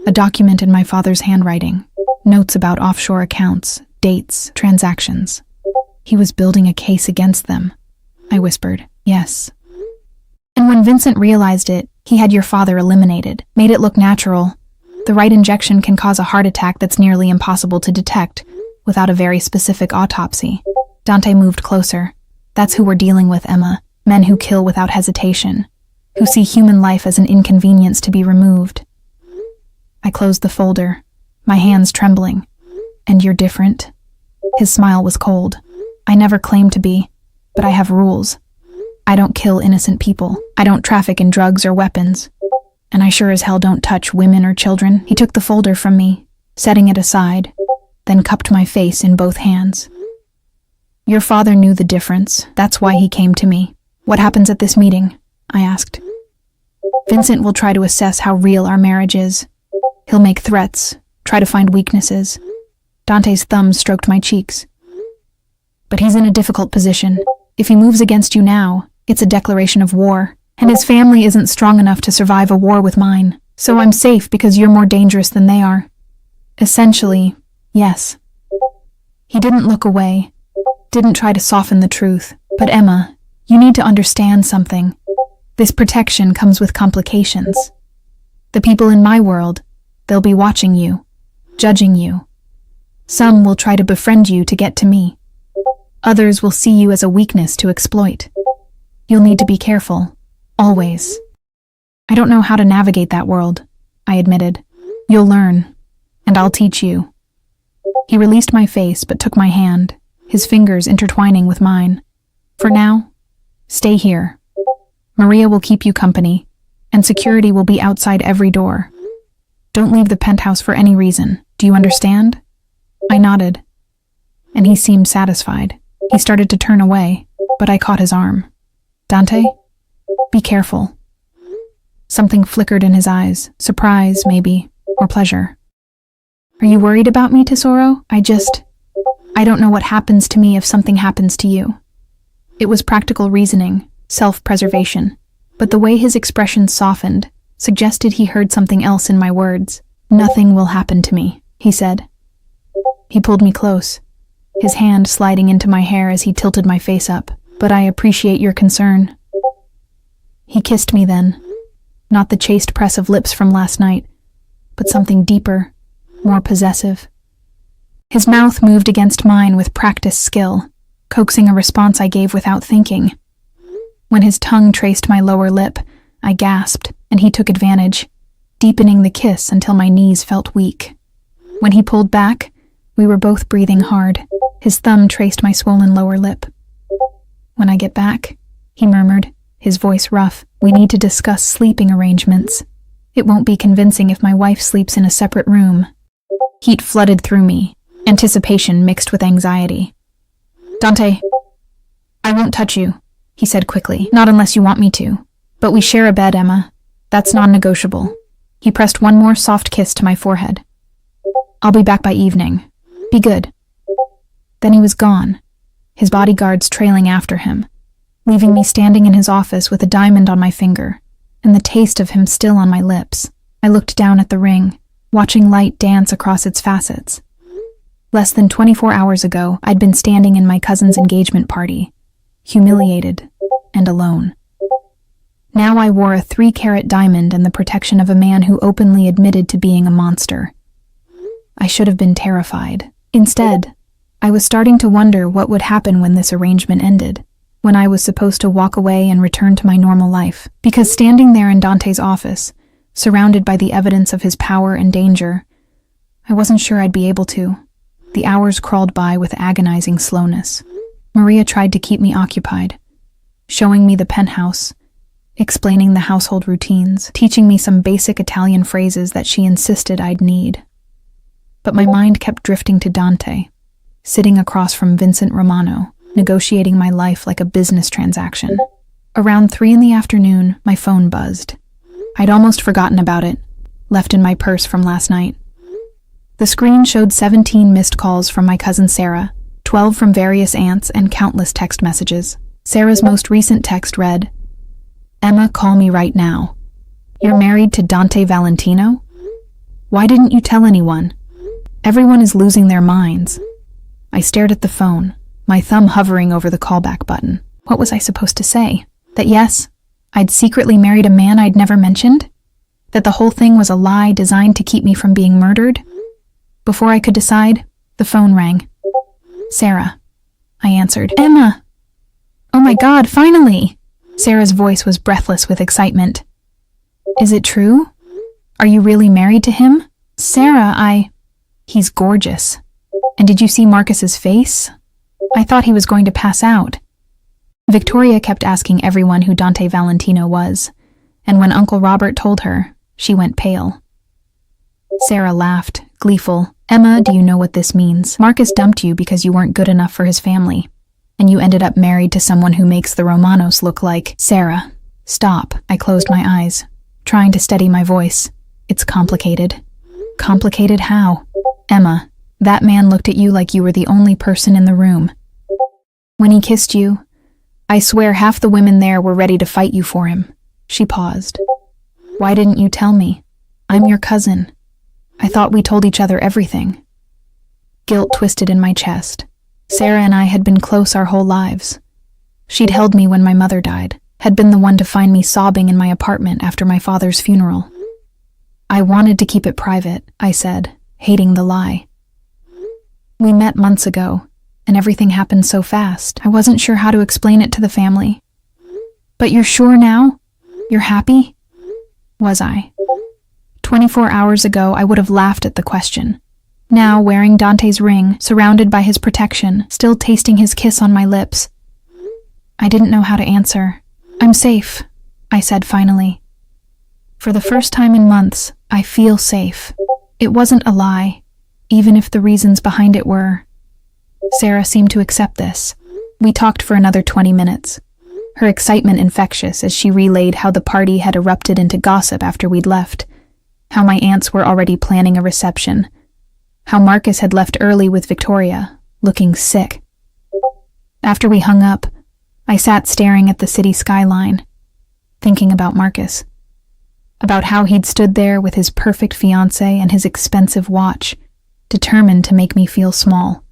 Speaker 1: A document in my father's handwriting, notes about offshore accounts, dates, transactions. "He was building a case against them," I whispered. "Yes. And when Vincent realized it, he had your father eliminated, made it look natural. The right injection can cause a heart attack that's nearly impossible to detect without a very specific autopsy." Dante moved closer. "That's who we're dealing with, Emma. Men who kill without hesitation, who see human life as an inconvenience to be removed." I closed the folder, my hands trembling. "And you're different?" His smile was cold. "I never claimed to be, but I have rules. I don't kill innocent people. I don't traffic in drugs or weapons. And I sure as hell don't touch women or children." He took the folder from me, setting it aside, then cupped my face in both hands. "Your father knew the difference. That's why he came to me." "What happens at this meeting?" I asked. "Vincent will try to assess how real our marriage is. He'll make threats, try to find weaknesses. Dante's thumb stroked my cheeks. But he's in a difficult position. If he moves against you now, it's a declaration of war, and his family isn't strong enough to survive a war with mine. So I'm safe because you're more dangerous than they are. Essentially, yes. He didn't look away, didn't try to soften the truth. But Emma, you need to understand something. This protection comes with complications. The people in my world, they'll be watching you, judging you. Some will try to befriend you to get to me. Others will see you as a weakness to exploit. You'll need to be careful, always. I don't know how to navigate that world, I admitted. You'll learn, and I'll teach you. He released my face but took my hand, his fingers intertwining with mine. For now, stay here. Maria will keep you company, and security will be outside every door. Don't leave the penthouse for any reason. Do you understand? I nodded, and he seemed satisfied. He started to turn away, but I caught his arm. Dante, be careful. Something flickered in his eyes, surprise, maybe, or pleasure. Are you worried about me, Tesoro? I don't know what happens to me if something happens to you. It was practical reasoning, self-preservation, but the way his expression softened suggested he heard something else in my words. Nothing will happen to me, he said. He pulled me close, his hand sliding into my hair as he tilted my face up. But I appreciate your concern. He kissed me then, not the chaste press of lips from last night, but something deeper, more possessive. His mouth moved against mine with practiced skill, coaxing a response I gave without thinking. When his tongue traced my lower lip, I gasped, and he took advantage, deepening the kiss until my knees felt weak. When he pulled back, we were both breathing hard. His thumb traced my swollen lower lip. When I get back, he murmured, his voice rough, we need to discuss sleeping arrangements. It won't be convincing if my wife sleeps in a separate room. Heat flooded through me, anticipation mixed with anxiety. Dante, I won't touch you, he said quickly, not unless you want me to. But we share a bed, Emma. That's non-negotiable. He pressed one more soft kiss to my forehead. I'll be back by evening. Be good. Then he was gone, his bodyguards trailing after him, leaving me standing in his office with a diamond on my finger, and the taste of him still on my lips. I looked down at the ring, watching light dance across its facets. Less than 24 hours ago, I'd been standing in my cousin's engagement party, humiliated and alone. Now I wore a 3-carat diamond and the protection of a man who openly admitted to being a monster. I should have been terrified. Instead, I was starting to wonder what would happen when this arrangement ended, when I was supposed to walk away and return to my normal life. Because standing there in Dante's office, surrounded by the evidence of his power and danger, I wasn't sure I'd be able to. The hours crawled by with agonizing slowness. Maria tried to keep me occupied, showing me the penthouse, explaining the household routines, teaching me some basic Italian phrases that she insisted I'd need. But my mind kept drifting to Dante, sitting across from Vincent Romano, negotiating my life like a business transaction. Around 3 in the afternoon, my phone buzzed. I'd almost forgotten about it, left in my purse from last night. The screen showed 17 missed calls from my cousin Sarah, 12 from various aunts, and countless text messages. Sarah's most recent text read, Emma, call me right now. You're married to Dante Valentino? Why didn't you tell anyone? Everyone is losing their minds. I stared at the phone, my thumb hovering over the callback button. What was I supposed to say? That yes, I'd secretly married a man I'd never mentioned? That the whole thing was a lie designed to keep me from being murdered? Before I could decide, the phone rang. Sarah, I answered. Emma! Oh my God, finally! Sarah's voice was breathless with excitement. Is it true? Are you really married to him? Sarah, He's gorgeous. And did you see Marcus's face? I thought he was going to pass out. Victoria kept asking everyone who Dante Valentino was, and when Uncle Robert told her, she went pale. Sarah laughed, gleeful. Emma, do you know what this means? Marcus dumped you because you weren't good enough for his family, and you ended up married to someone who makes the Romanos look like... Sarah, stop. I closed my eyes, trying to steady my voice. It's complicated. Complicated how? Emma, That man looked at you like you were the only person in the room. When he kissed you, I swear half the women there were ready to fight you for him." She paused. "Why didn't you tell me? I'm your cousin. I thought we told each other everything." Guilt twisted in my chest. Sarah and I had been close our whole lives. She'd held me when my mother died, had been the one to find me sobbing in my apartment after my father's funeral. "I wanted to keep it private," I said, hating the lie. "We met months ago, and everything happened so fast. I wasn't sure how to explain it to the family." "But you're sure now? You're happy?" Was I? 24 hours ago, I would have laughed at the question. Now, wearing Dante's ring, surrounded by his protection, still tasting his kiss on my lips, I didn't know how to answer. "I'm safe," I said finally. "For the first time in months, I feel safe." It wasn't a lie, even if the reasons behind it were. Sarah seemed to accept this. We talked for another 20 minutes, her excitement infectious as she relayed how the party had erupted into gossip after we'd left, how my aunts were already planning a reception, how Marcus had left early with Victoria, looking sick. After we hung up, I sat staring at the city skyline, thinking about Marcus, about how he'd stood there with his perfect fiancée and his expensive watch, determined to make me feel small.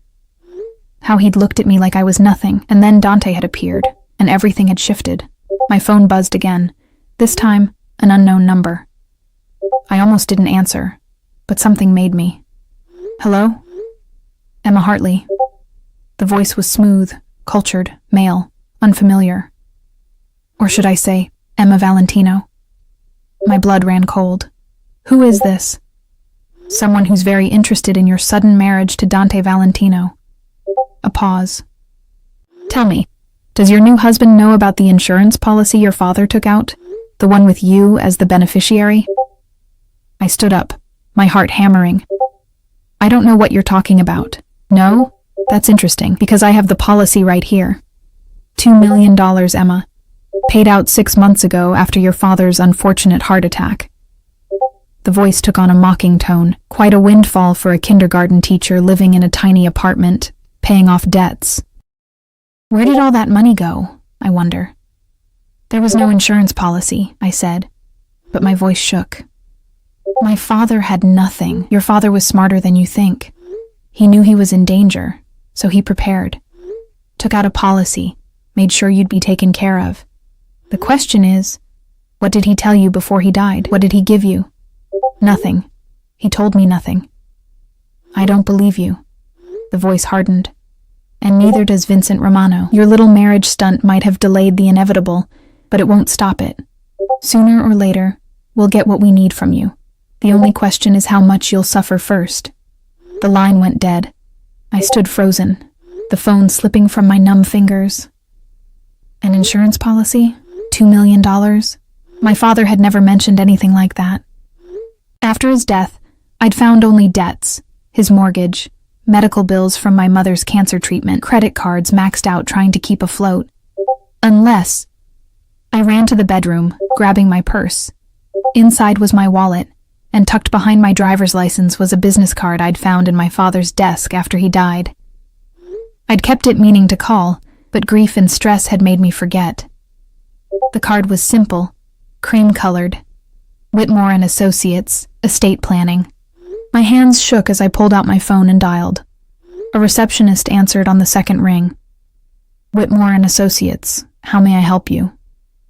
Speaker 1: How he'd looked at me like I was nothing, and then Dante had appeared, and everything had shifted. My phone buzzed again, this time an unknown number. I almost didn't answer, but something made me. "Hello?" "Emma Hartley." The voice was smooth, cultured, male, unfamiliar. Or should I say, Emma Valentino? My blood ran cold. "Who is this?" "Someone who's very interested in your sudden marriage to Dante Valentino." A pause. "Tell me, does your new husband know about the insurance policy your father took out? The one with you as the beneficiary?" I stood up, my heart hammering. "I don't know what you're talking about." "No? That's interesting, because I have the policy right here. $2 million, Emma. Paid out 6 months ago after your father's unfortunate heart attack." The voice took on a mocking tone, quite a windfall for a kindergarten teacher living in a tiny apartment, paying off debts. Where did all that money go, I wonder? "There was no insurance policy," I said, but my voice shook. "My father had nothing. Your father was smarter than you think. He knew he was in danger, so he prepared. Took out a policy, made sure you'd be taken care of. The question is, what did he tell you before he died? What did he give you?" "Nothing. He told me nothing." "I don't believe you." The voice hardened. "And neither does Vincent Romano. Your little marriage stunt might have delayed the inevitable, but it won't stop it. Sooner or later, we'll get what we need from you. The only question is how much you'll suffer first." The line went dead. I stood frozen, the phone slipping from my numb fingers. An insurance policy? $2 million? My father had never mentioned anything like that. After his death, I'd found only debts, his mortgage, medical bills from my mother's cancer treatment, credit cards maxed out trying to keep afloat. Unless... I ran to the bedroom, grabbing my purse. Inside was my wallet, and tucked behind my driver's license was a business card I'd found in my father's desk after he died. I'd kept it meaning to call, but grief and stress had made me forget. The card was simple, cream-colored. Whitmore and Associates, estate planning. My hands shook as I pulled out my phone and dialed. A receptionist answered on the second ring. "Whitmore and Associates, how may I help you?"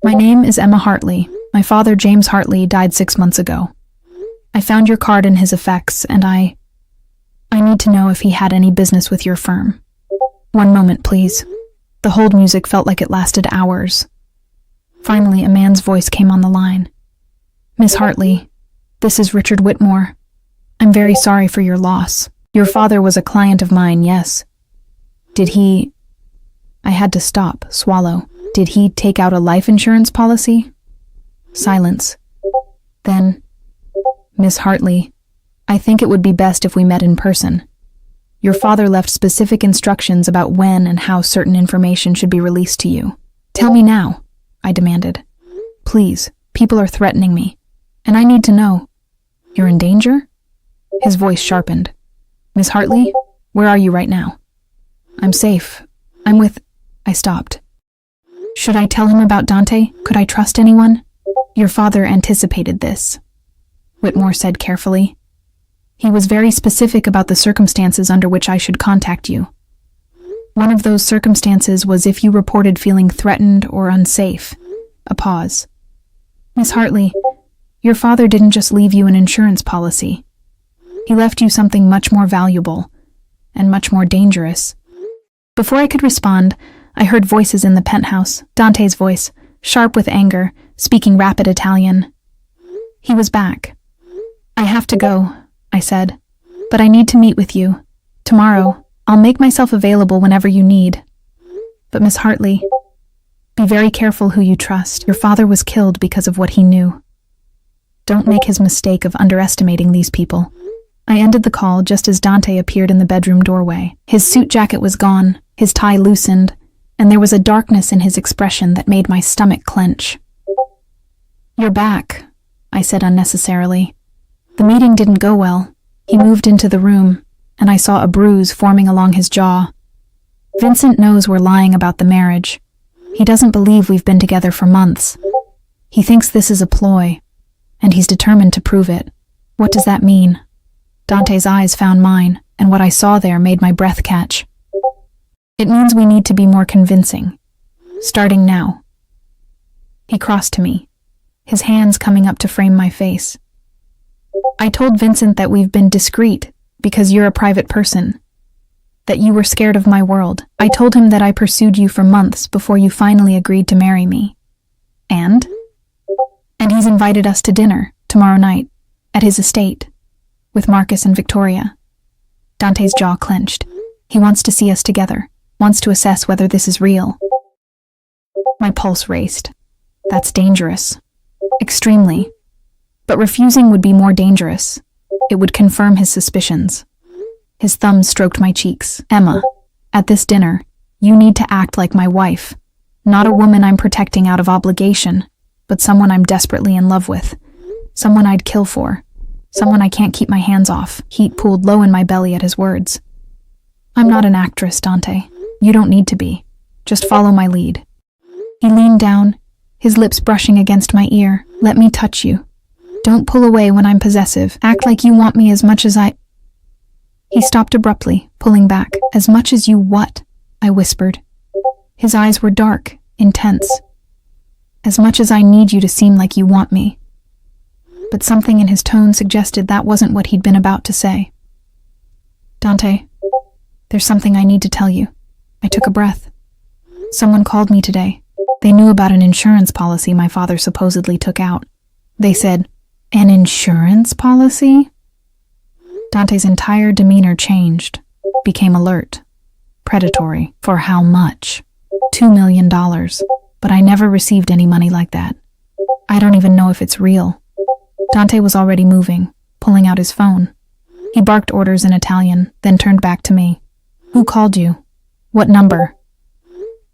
Speaker 1: "My name is Emma Hartley. My father, James Hartley, died 6 months ago. I found your card in his effects, and I need to know if he had any business with your firm." "One moment, please." The hold music felt like it lasted hours. Finally, a man's voice came on the line. "Miss Hartley, this is Richard Whitmore. I'm very sorry for your loss. Your father was a client of mine, yes. Did he..." I had to stop, swallow. "Did he take out a life insurance policy?" Silence. Then, "Miss Hartley, I think it would be best if we met in person. Your father left specific instructions about when and how certain information should be released to you. Tell me now," I demanded. "Please, people are threatening me, and I need to know." "You're in danger?" His voice sharpened. Miss Hartley, where are you right now? I'm safe. I'm with... I stopped. Should I tell him about Dante? Could I trust anyone? Your father anticipated this, Whitmore said carefully. He was very specific about the circumstances under which I should contact you. One of those circumstances was if you reported feeling threatened or unsafe. A pause. Miss Hartley, your father didn't just leave you an insurance policy. He left you something much more valuable and much more dangerous. Before I could respond, I heard voices in the penthouse. Dante's voice, sharp with anger, speaking rapid Italian. He was back. I have to go, I said, but I need to meet with you. Tomorrow, I'll make myself available whenever you need. But Miss Hartley, be very careful who you trust. Your father was killed because of what he knew. Don't make his mistake of underestimating these people. I ended the call just as Dante appeared in the bedroom doorway. His suit jacket was gone, his tie loosened, and there was a darkness in his expression that made my stomach clench. You're back, I said unnecessarily. The meeting didn't go well. He moved into the room, and I saw a bruise forming along his jaw. Vincent knows we're lying about the marriage. He doesn't believe we've been together for months. He thinks this is a ploy, and he's determined to prove it. What does that mean? Dante's eyes found mine, and what I saw there made my breath catch. It means we need to be more convincing. Starting now. He crossed to me, his hands coming up to frame my face. I told Vincent that we've been discreet because you're a private person, that you were scared of my world. I told him that I pursued you for months before you finally agreed to marry me. And he's invited us to dinner tomorrow night at his estate with Marcus and Victoria. Dante's jaw clenched. He wants to see us together, wants to assess whether this is real. My pulse raced. That's dangerous. Extremely. But refusing would be more dangerous. It would confirm his suspicions. His thumb stroked my cheeks. Emma, at this dinner, you need to act like my wife. Not a woman I'm protecting out of obligation, but someone I'm desperately in love with. Someone I'd kill for. Someone I can't keep my hands off. Heat pooled low in my belly at his words. I'm not an actress, Dante. You don't need to be. Just follow my lead. He leaned down, his lips brushing against my ear. Let me touch you. Don't pull away when I'm possessive. Act like you want me as much as I... He stopped abruptly, pulling back. As much as you what? I whispered. His eyes were dark, intense. As much as I need you to seem like you want me. But something in his tone suggested that wasn't what he'd been about to say. Dante, there's something I need to tell you. I took a breath. Someone called me today. They knew about an insurance policy my father supposedly took out. They said, an insurance policy? Dante's entire demeanor changed, became alert, predatory. For how much? $2 million. But I never received any money like that. I don't even know if it's real. Dante was already moving, pulling out his phone. He barked orders in Italian, then turned back to me. Who called you? What number?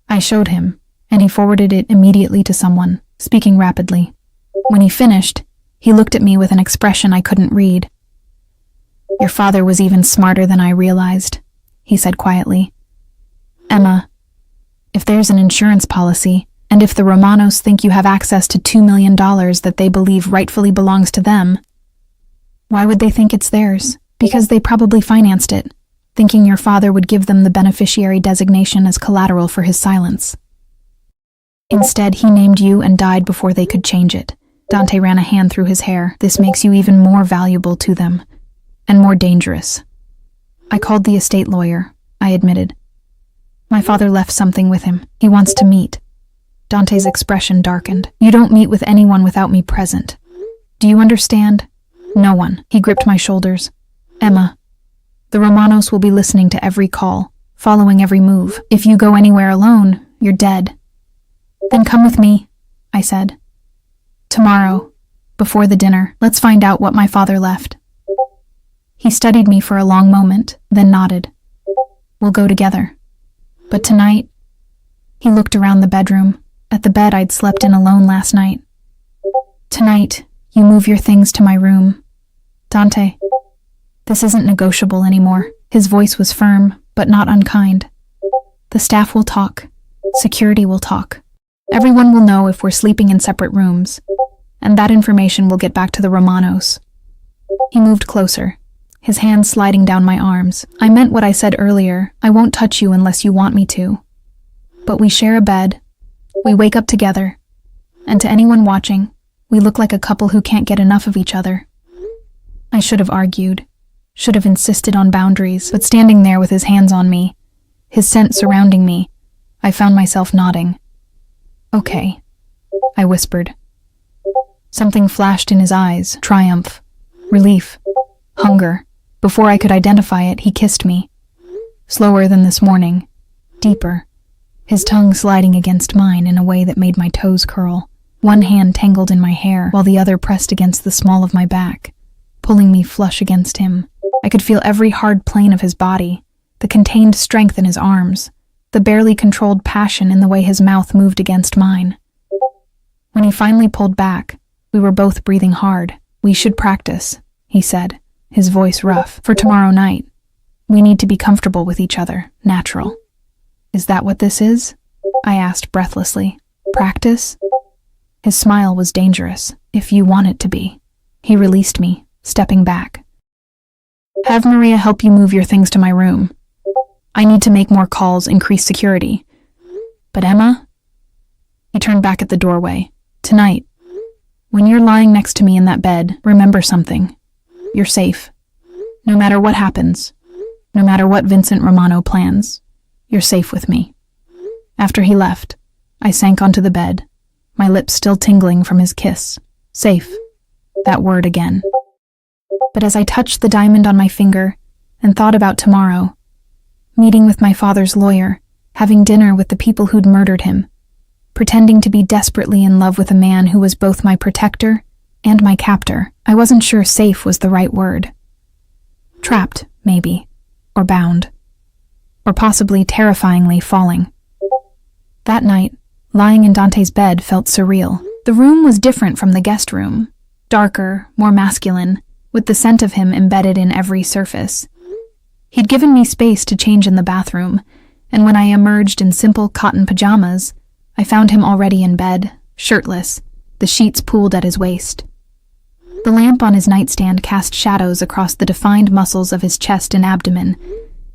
Speaker 1: I showed him, and he forwarded it immediately to someone, speaking rapidly. When he finished, he looked at me with an expression I couldn't read. Your father was even smarter than I realized, he said quietly. Emma, if there's an insurance policy, and if the Romanos think you have access to $2 million that they believe rightfully belongs to them, why would they think it's theirs? Because they probably financed it, thinking your father would give them the beneficiary designation as collateral for his silence. Instead, he named you and died before they could change it. Dante ran a hand through his hair. This makes you even more valuable to them, and more dangerous. I called the estate lawyer, I admitted. My father left something with him. He wants to meet. Dante's expression darkened. You don't meet with anyone without me present. Do you understand? No one. He gripped my shoulders. Emma, the Romanos will be listening to every call, following every move. If you go anywhere alone, you're dead. Then come with me, I said. Tomorrow, before the dinner, let's find out what my father left. He studied me for a long moment, then nodded. We'll go together. But tonight, he looked around the bedroom, at the bed I'd slept in alone last night. Tonight, you move your things to my room. Dante, This isn't negotiable anymore. His voice was firm, but not unkind. The staff will talk. Security will talk. Everyone will know if we're sleeping in separate rooms, and that information will get back to the Romanos. He moved closer, his hand sliding down my arms. I meant what I said earlier. I won't touch you unless you want me to. But we share a bed. We wake up together. And to anyone watching, we look like a couple who can't get enough of each other. I should have argued, should have insisted on boundaries, but standing there with his hands on me, his scent surrounding me, I found myself nodding. Okay, I whispered. Something flashed in his eyes, triumph, relief, hunger. Before I could identify it, he kissed me. Slower than this morning, deeper, his tongue sliding against mine in a way that made my toes curl. One hand tangled in my hair, while the other pressed against the small of my back, pulling me flush against him. I could feel every hard plane of his body, the contained strength in his arms, the barely controlled passion in the way his mouth moved against mine. When he finally pulled back, we were both breathing hard. We should practice, he said, his voice rough, for tomorrow night. We need to be comfortable with each other, natural. Is that what this is? I asked breathlessly. Practice? His smile was dangerous, if you want it to be. He released me, stepping back. Have Maria help you move your things to my room. I need to make more calls, increase security. But Emma? He turned back at the doorway. Tonight, when you're lying next to me in that bed, remember something. You're safe. No matter what happens, no matter what Vincent Romano plans, you're safe with me. After he left, I sank onto the bed, my lips still tingling from his kiss. Safe. That word again. But as I touched the diamond on my finger and thought about tomorrow, meeting with my father's lawyer, having dinner with the people who'd murdered him, pretending to be desperately in love with a man who was both my protector and my captor, I wasn't sure safe was the right word. Trapped, maybe, or bound, or possibly terrifyingly falling. That night, lying in Dante's bed felt surreal. The room was different from the guest room, darker, more masculine, with the scent of him embedded in every surface. He'd given me space to change in the bathroom, and when I emerged in simple cotton pajamas, I found him already in bed, shirtless, the sheets pooled at his waist. The lamp on his nightstand cast shadows across the defined muscles of his chest and abdomen,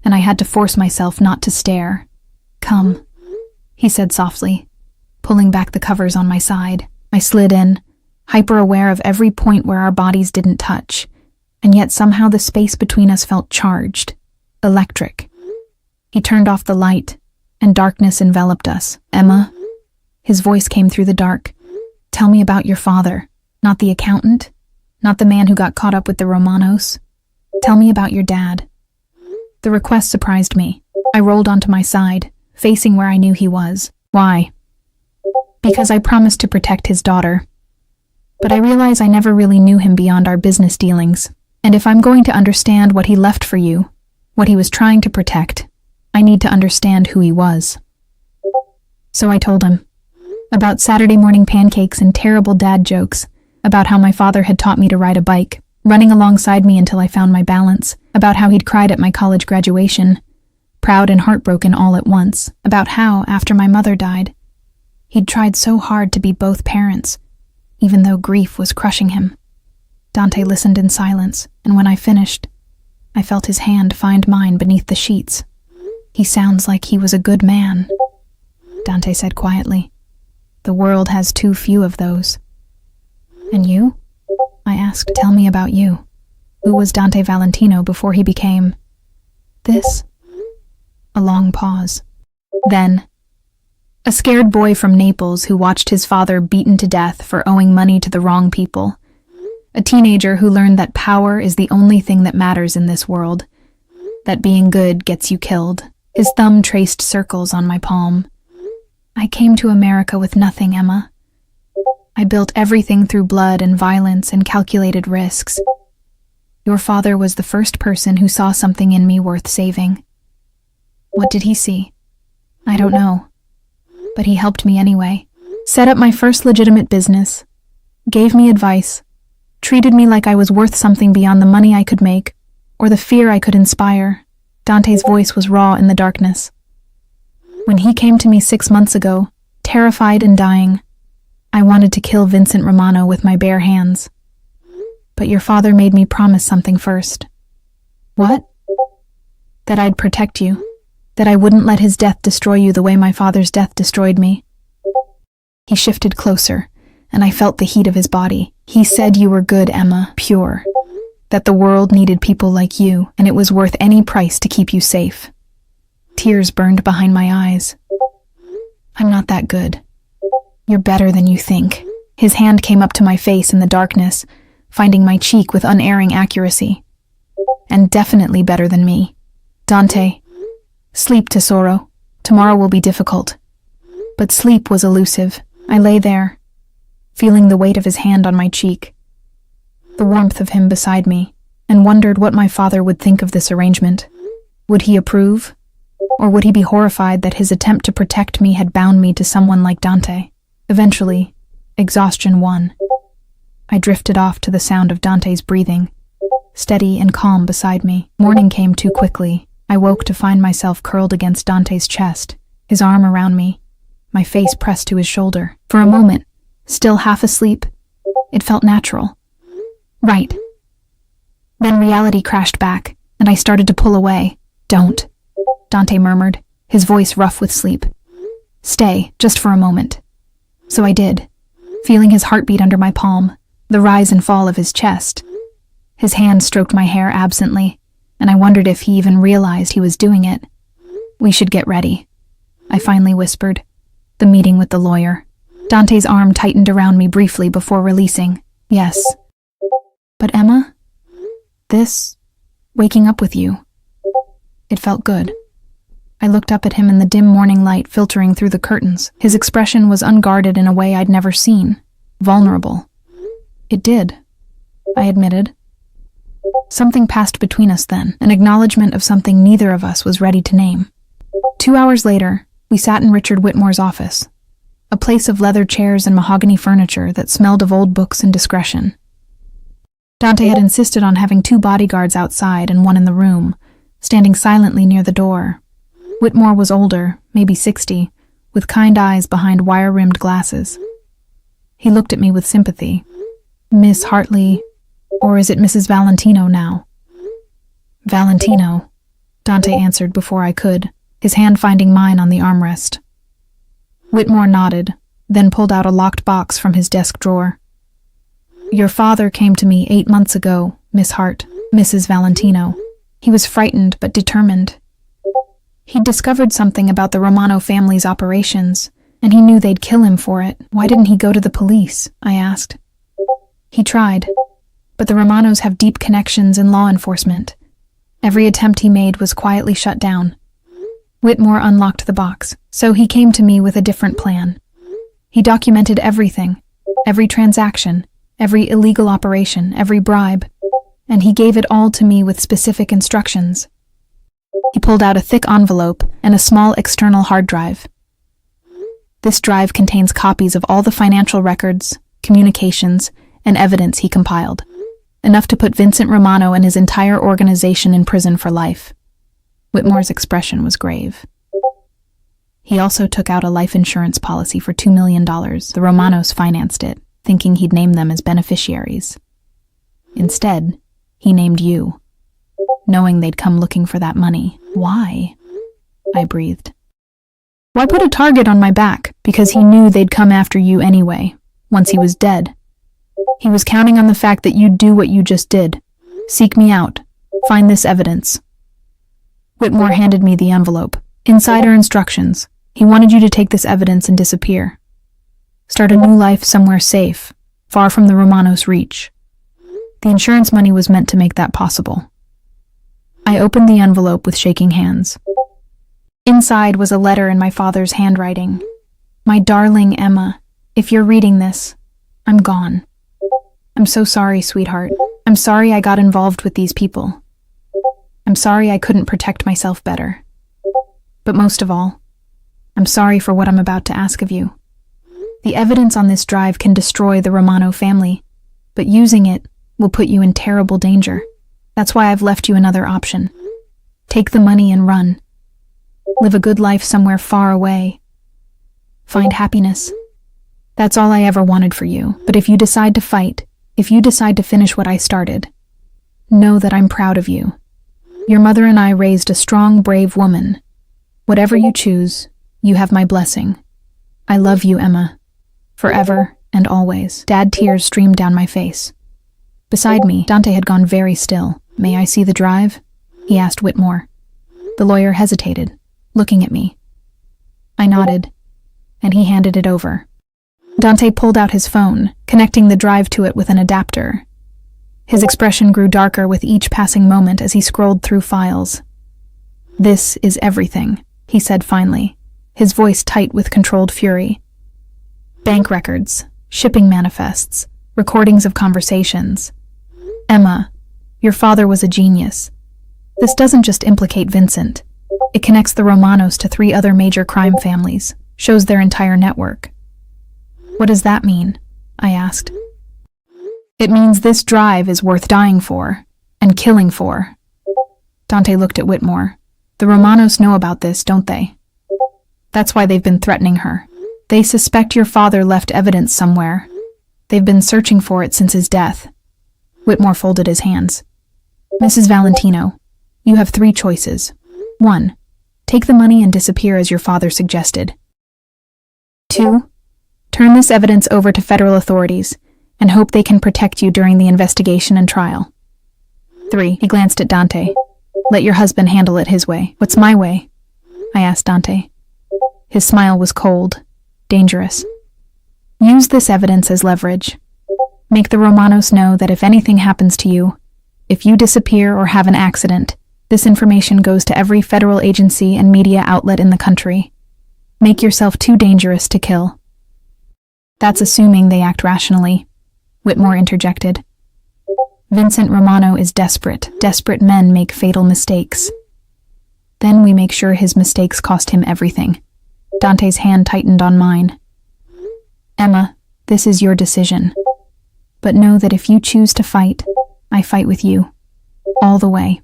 Speaker 1: and I had to force myself not to stare. Come, he said softly, pulling back the covers on my side. I slid in, hyper-aware of every point where our bodies didn't touch, and yet somehow the space between us felt charged, electric. He turned off the light, and darkness enveloped us. Emma, his voice came through the dark. Tell me about your father, not the accountant, not the man who got caught up with the Romanos. Tell me about your dad. The request surprised me. I rolled onto my side, facing where I knew he was. Why? Because I promised to protect his daughter. But I realize I never really knew him beyond our business dealings. And if I'm going to understand what he left for you, what he was trying to protect, I need to understand who he was. So I told him. About Saturday morning pancakes and terrible dad jokes, about how my father had taught me to ride a bike, running alongside me until I found my balance, about how he'd cried at my college graduation, proud and heartbroken all at once, about how, after my mother died, he'd tried so hard to be both parents, even though grief was crushing him. Dante listened in silence, and when I finished, I felt his hand find mine beneath the sheets. He sounds like he was a good man, Dante said quietly. The world has too few of those. And you? I asked. Tell me about you. Who was Dante Valentino before he became this? A long pause. Then, a scared boy from Naples who watched his father beaten to death for owing money to the wrong people. A teenager who learned that power is the only thing that matters in this world, that being good gets you killed. His thumb traced circles on my palm. I came to America with nothing, Emma. I built everything through blood and violence and calculated risks. Your father was the first person who saw something in me worth saving. What did he see? I don't know. But he helped me anyway. Set up my first legitimate business. Gave me advice. Treated me like I was worth something beyond the money I could make, or the fear I could inspire. Dante's voice was raw in the darkness. When he came to me 6 months ago, terrified and dying, I wanted to kill Vincent Romano with my bare hands. But your father made me promise something first.
Speaker 2: What?
Speaker 1: That I'd protect you. That I wouldn't let his death destroy you the way my father's death destroyed me. He shifted closer, and I felt the heat of his body. He said you were good, Emma, pure. That the world needed people like you, and it was worth any price to keep you safe. Tears burned behind my eyes. I'm not that good. You're better than you think. His hand came up to my face in the darkness, finding my cheek with unerring accuracy. And definitely better than me. Dante, sleep, Tesoro. Tomorrow will be difficult. But sleep was elusive. I lay there, feeling the weight of his hand on my cheek, the warmth of him beside me, and wondered what my father would think of this arrangement. Would he approve? Or would he be horrified that his attempt to protect me had bound me to someone like Dante? Eventually, exhaustion won. I drifted off to the sound of Dante's breathing, steady and calm beside me. Morning came too quickly. I woke to find myself curled against Dante's chest, his arm around me, my face pressed to his shoulder. For a moment, still half asleep, it felt natural. Right. Then reality crashed back, and I started to pull away. Don't, Dante murmured, his voice rough with sleep. Stay, just for a moment. So I did, feeling his heartbeat under my palm, the rise and fall of his chest. His hand stroked my hair absently, and I wondered if he even realized he was doing it. We should get ready, I finally whispered. The meeting with the lawyer. Dante's arm tightened around me briefly before releasing. Yes. But Emma? Waking up with you. It felt good. I looked up at him in the dim morning light filtering through the curtains. His expression was unguarded in a way I'd never seen. Vulnerable. It did, I admitted. Something passed between us then, an acknowledgement of something neither of us was ready to name. 2 hours later, we sat in Richard Whitmore's office, a place of leather chairs and mahogany furniture that smelled of old books and discretion. Dante had insisted on having 2 bodyguards outside and 1 in the room, standing silently near the door. Whitmore was older, maybe 60, with kind eyes behind wire-rimmed glasses. He looked at me with sympathy. Miss Hartley, or is it Mrs. Valentino now? Valentino, Dante answered before I could, his hand finding mine on the armrest. Whitmore nodded, then pulled out a locked box from his desk drawer. Your father came to me 8 months ago, Miss Hart, Mrs. Valentino. He was frightened but determined. He'd discovered something about the Romano family's operations, and he knew they'd kill him for it. Why didn't he go to the police? I asked. He tried, but the Romanos have deep connections in law enforcement. Every attempt he made was quietly shut down. Whitmore unlocked the box, so he came to me with a different plan. He documented everything, every transaction, every illegal operation, every bribe, and he gave it all to me with specific instructions. He pulled out a thick envelope and a small external hard drive. This drive contains copies of all the financial records, communications, and evidence he compiled, enough to put Vincent Romano and his entire organization in prison for life. Whitmore's expression was grave. He also took out a life insurance policy for $2 million. The Romanos financed it, thinking he'd name them as beneficiaries. Instead, he named you, knowing they'd come looking for that money. Why? I breathed. Why put a target on my back? Because he knew they'd come after you anyway, once he was dead. He was counting on the fact that you'd do what you just did. Seek me out. Find this evidence. Whitmore handed me the envelope. Inside are instructions. He wanted you to take this evidence and disappear. Start a new life somewhere safe, far from the Romanos' reach. The insurance money was meant to make that possible. I opened the envelope with shaking hands. Inside was a letter in my father's handwriting. My darling Emma, if you're reading this, I'm gone. I'm so sorry, sweetheart. I'm sorry I got involved with these people. I'm sorry I couldn't protect myself better. But most of all, I'm sorry for what I'm about to ask of you. The evidence on this drive can destroy the Romano family, but using it will put you in terrible danger. That's why I've left you another option. Take the money and run. Live a good life somewhere far away. Find happiness. That's all I ever wanted for you. But if you decide to fight, if you decide to finish what I started, know that I'm proud of you. Your mother and I raised a strong, brave woman. Whatever you choose, you have my blessing. I love you, Emma. Forever and always. Dad, tears streamed down my face. Beside me, Dante had gone very still. May I see the drive? He asked Whitmore. The lawyer hesitated, looking at me. I nodded, and he handed it over. Dante pulled out his phone, connecting the drive to it with an adapter. His expression grew darker with each passing moment as he scrolled through files. This is everything, he said finally, his voice tight with controlled fury. Bank records, shipping manifests, recordings of conversations. Emma, your father was a genius. This doesn't just implicate Vincent. It connects the Romanos to 3 other major crime families, shows their entire network. What does that mean? I asked. It means this drive is worth dying for, and killing for. Dante looked at Whitmore. The Romanos know about this, don't they? That's why they've been threatening her. They suspect your father left evidence somewhere. They've been searching for it since his death. Whitmore folded his hands. Mrs. Valentino, you have 3 choices. 1. Take the money and disappear as your father suggested. 2. Turn this evidence over to federal authorities and hope they can protect you during the investigation and trial. 3. He glanced at Dante. Let your husband handle it his way. What's my way? I asked Dante. His smile was cold, dangerous. Use this evidence as leverage. Make the Romanos know that if anything happens to you, if you disappear or have an accident, this information goes to every federal agency and media outlet in the country. Make yourself too dangerous to kill. That's assuming they act rationally, Whitmore interjected. Vincent Romano is desperate. Desperate men make fatal mistakes. Then we make sure his mistakes cost him everything. Dante's hand tightened on mine. Emma, this is your decision. But know that if you choose to fight, I fight with you. All the way.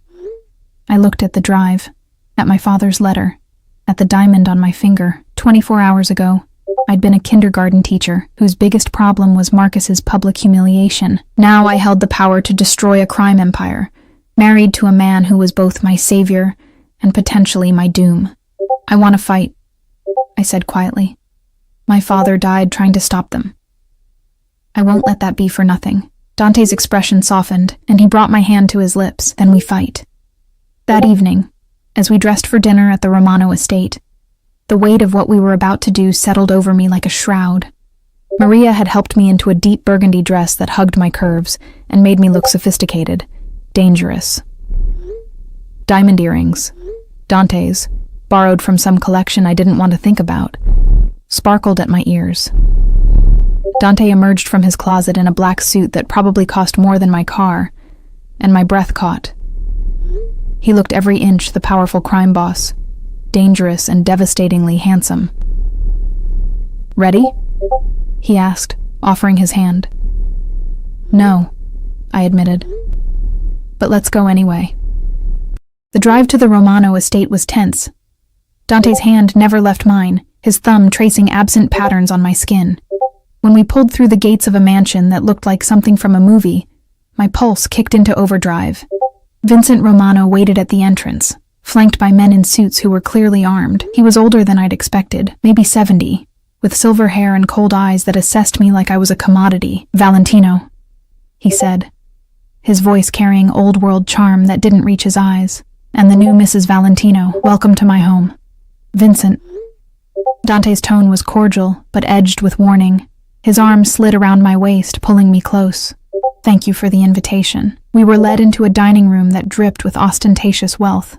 Speaker 1: I looked at the drive, at my father's letter, at the diamond on my finger. 24 hours ago, I'd been a kindergarten teacher whose biggest problem was Marcus's public humiliation. Now I held the power to destroy a crime empire, married to a man who was both my savior and potentially my doom. I want to fight, I said quietly. My father died trying to stop them. I won't let that be for nothing. Dante's expression softened, and he brought my hand to his lips. Then we fight. That evening, as we dressed for dinner at the Romano estate, the weight of what we were about to do settled over me like a shroud. Maria had helped me into a deep burgundy dress that hugged my curves and made me look sophisticated, dangerous. Diamond earrings, Dante's, borrowed from some collection I didn't want to think about, sparkled at my ears. Dante emerged from his closet in a black suit that probably cost more than my car, and my breath caught. He looked every inch the powerful crime boss, dangerous and devastatingly handsome. Ready? He asked, offering his hand. No, I admitted. But let's go anyway. The drive to the Romano estate was tense. Dante's hand never left mine, his thumb tracing absent patterns on my skin. When we pulled through the gates of a mansion that looked like something from a movie, my pulse kicked into overdrive. Vincent Romano waited at the entrance, flanked by men in suits who were clearly armed. He was older than I'd expected, maybe 70, with silver hair and cold eyes that assessed me like I was a commodity. Valentino, he said, his voice carrying old-world charm that didn't reach his eyes. And the new Mrs. Valentino, welcome to my home. Vincent. Dante's tone was cordial, but edged with warning. His arm slid around my waist, pulling me close. Thank you for the invitation. We were led into a dining room that dripped with ostentatious wealth.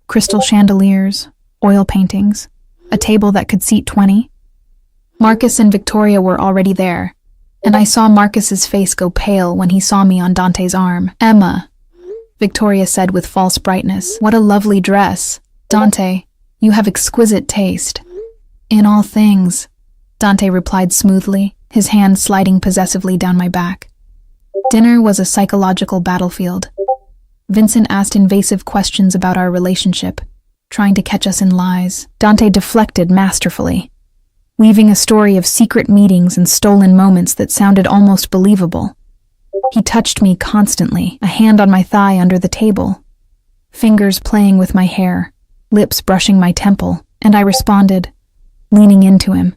Speaker 1: Crystal chandeliers, oil paintings, a table that could seat 20. Marcus and Victoria were already there, and I saw Marcus's face go pale when he saw me on Dante's arm. Emma, Victoria said with false brightness. What a lovely dress. Dante, you have exquisite taste. In all things, Dante replied smoothly, his hand sliding possessively down my back. Dinner was a psychological battlefield. Vincent asked invasive questions about our relationship, trying to catch us in lies. Dante deflected masterfully, weaving a story of secret meetings and stolen moments that sounded almost believable. He touched me constantly, a hand on my thigh under the table, fingers playing with my hair, lips brushing my temple, and I responded, leaning into him,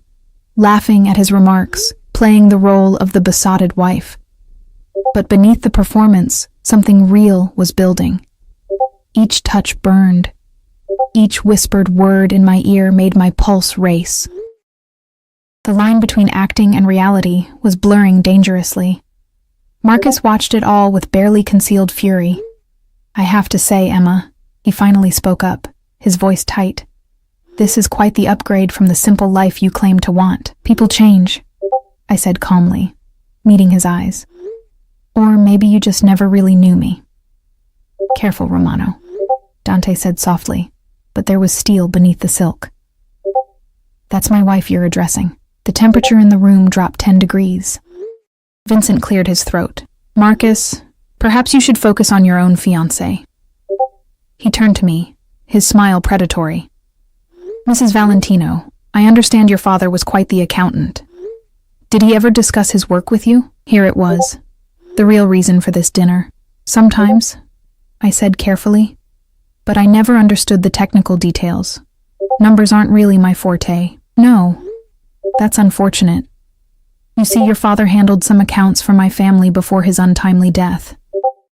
Speaker 1: laughing at his remarks, playing the role of the besotted wife. But beneath the performance, something real was building. Each touch burned. Each whispered word in my ear made my pulse race. The line between acting and reality was blurring dangerously. Marcus watched it all with barely concealed fury. "I have to say, Emma," he finally spoke up, his voice tight, "this is quite the upgrade from the simple life you claim to want. People change," I said calmly, meeting his eyes. "Or maybe you just never really knew me." "Careful, Romano," Dante said softly, but there was steel beneath the silk. "That's my wife you're addressing." The temperature in the room dropped 10 degrees. Vincent cleared his throat. "Marcus, perhaps you should focus on your own fiancée." He turned to me, his smile predatory. "Mrs. Valentino, I understand your father was quite the accountant. Did he ever discuss his work with you?" Here it was, the real reason for this dinner. "Sometimes," I said carefully, "but I never understood the technical details. Numbers aren't really my forte." "No, that's unfortunate. You see, your father handled some accounts for my family before his untimely death.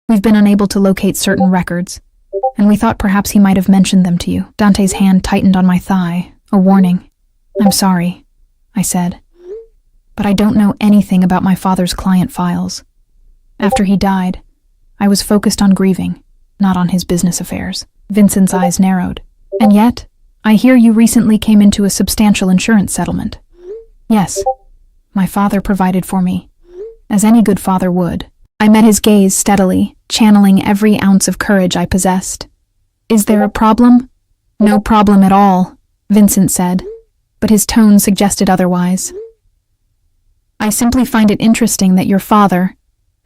Speaker 1: We've been unable to locate certain records, and we thought perhaps he might have mentioned them to you." Dante's hand tightened on my thigh, a warning. "I'm sorry," I said, "but I don't know anything about my father's client files. After he died, I was focused on grieving, not on his business affairs." Vincent's eyes narrowed. "And yet, I hear you recently came into a substantial insurance settlement." "Yes, my father provided for me, as any good father would." I met his gaze steadily, channeling every ounce of courage I possessed. "Is there a problem?" "No problem at all," Vincent said, but his tone suggested otherwise. "I simply find it interesting that your father,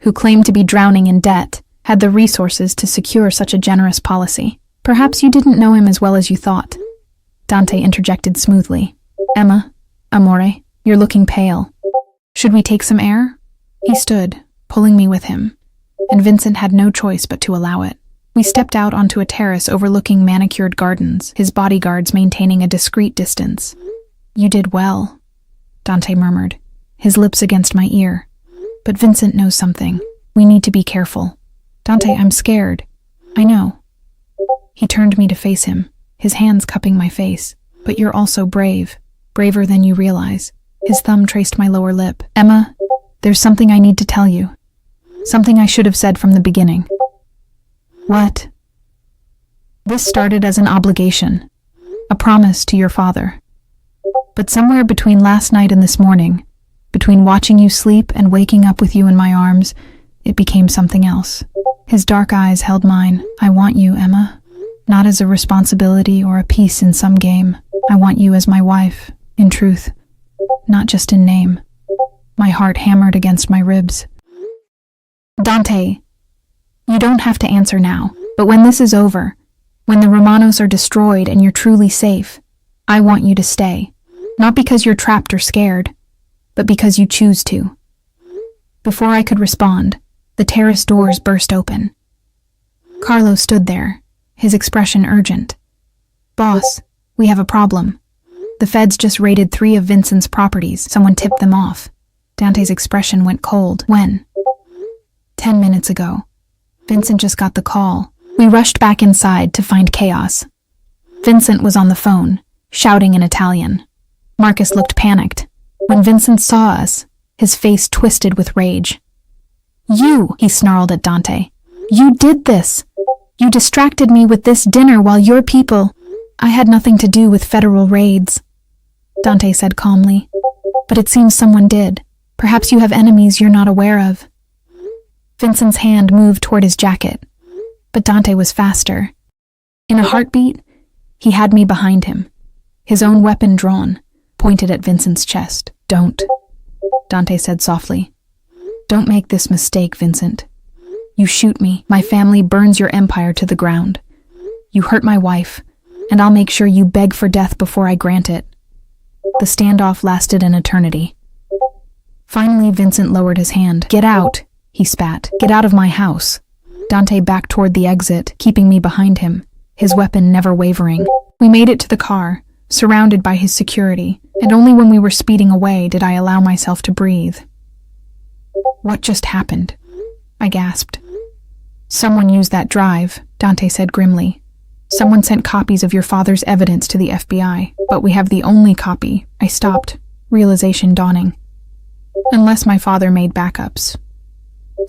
Speaker 1: who claimed to be drowning in debt, had the resources to secure such a generous policy. Perhaps you didn't know him as well as you thought." Dante interjected smoothly. "Emma, amore, you're looking pale. Should we take some air?" He stood, pulling me with him, and Vincent had no choice but to allow it. We stepped out onto a terrace overlooking manicured gardens, his bodyguards maintaining a discreet distance. "You did well," Dante murmured, his lips against my ear. "But Vincent knows something. We need to be careful." "Dante, I'm scared." "I know." He turned me to face him, his hands cupping my face. "But you're also brave, braver than you realize." His thumb traced my lower lip. "Emma, there's something I need to tell you. Something I should have said from the beginning." "What?" "This started as an obligation, a promise to your father. But somewhere between last night and this morning, between watching you sleep and waking up with you in my arms, it became something else." His dark eyes held mine. "I want you, Emma. Not as a responsibility or a piece in some game. I want you as my wife, in truth, not just in name." My heart hammered against my ribs. "Dante, you don't have to answer now, but when this is over, when the Romanos are destroyed and you're truly safe, I want you to stay. Not because you're trapped or scared, but because you choose to." Before I could respond, the terrace doors burst open. Carlo stood there, his expression urgent. "Boss, we have a problem. The feds just raided 3 of Vincent's properties. Someone tipped them off." Dante's expression went cold. "When?" 10 minutes ago. Vincent just got the call. We rushed back inside to find chaos. Vincent was on the phone, shouting in Italian. Marcus looked panicked. When Vincent saw us, his face twisted with rage. "You," he snarled at Dante. "You did this. You distracted me with this dinner while your people—" "I had nothing to do with federal raids," Dante said calmly. "But it seems someone did. Perhaps you have enemies you're not aware of." Vincent's hand moved toward his jacket, but Dante was faster. In a heartbeat, he had me behind him, his own weapon drawn, pointed at Vincent's chest. "Don't," Dante said softly. "Don't make this mistake, Vincent. You shoot me, my family burns your empire to the ground. You hurt my wife, and I'll make sure you beg for death before I grant it. The standoff lasted an eternity. Finally, Vincent lowered his hand. Get out, he spat. Get out of my house. Dante backed toward the exit, keeping me behind him, his weapon never wavering. We made it to the car, surrounded by his security, and only when we were speeding away did I allow myself to breathe. What just happened? I gasped. Someone used that drive, Dante said grimly. Someone sent copies of your father's evidence to the FBI, but we have the only copy. I stopped, realization dawning. Unless my father made backups.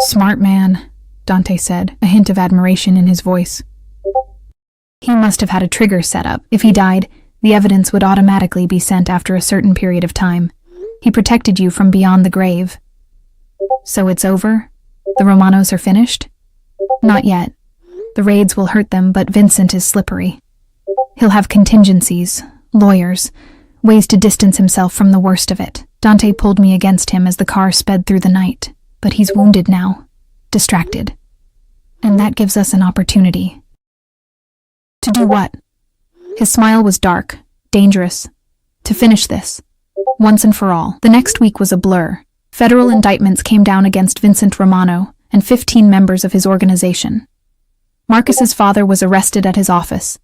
Speaker 1: Smart man, Dante said, a hint of admiration in his voice. He must have had a trigger set up. If he died, the evidence would automatically be sent after a certain period of time. He protected you from beyond the grave. So it's over? The Romanos are finished? Not yet. The raids will hurt them, but Vincent is slippery. He'll have contingencies, lawyers, ways to distance himself from the worst of it. Dante pulled me against him as the car sped through the night, but he's wounded now, distracted. And that gives us an opportunity. To do what? His smile was dark, dangerous. To finish this, once and for all. The next week was a blur. Federal indictments came down against Vincent Romano and 15 members of his organization. Marcus's father was arrested at his office,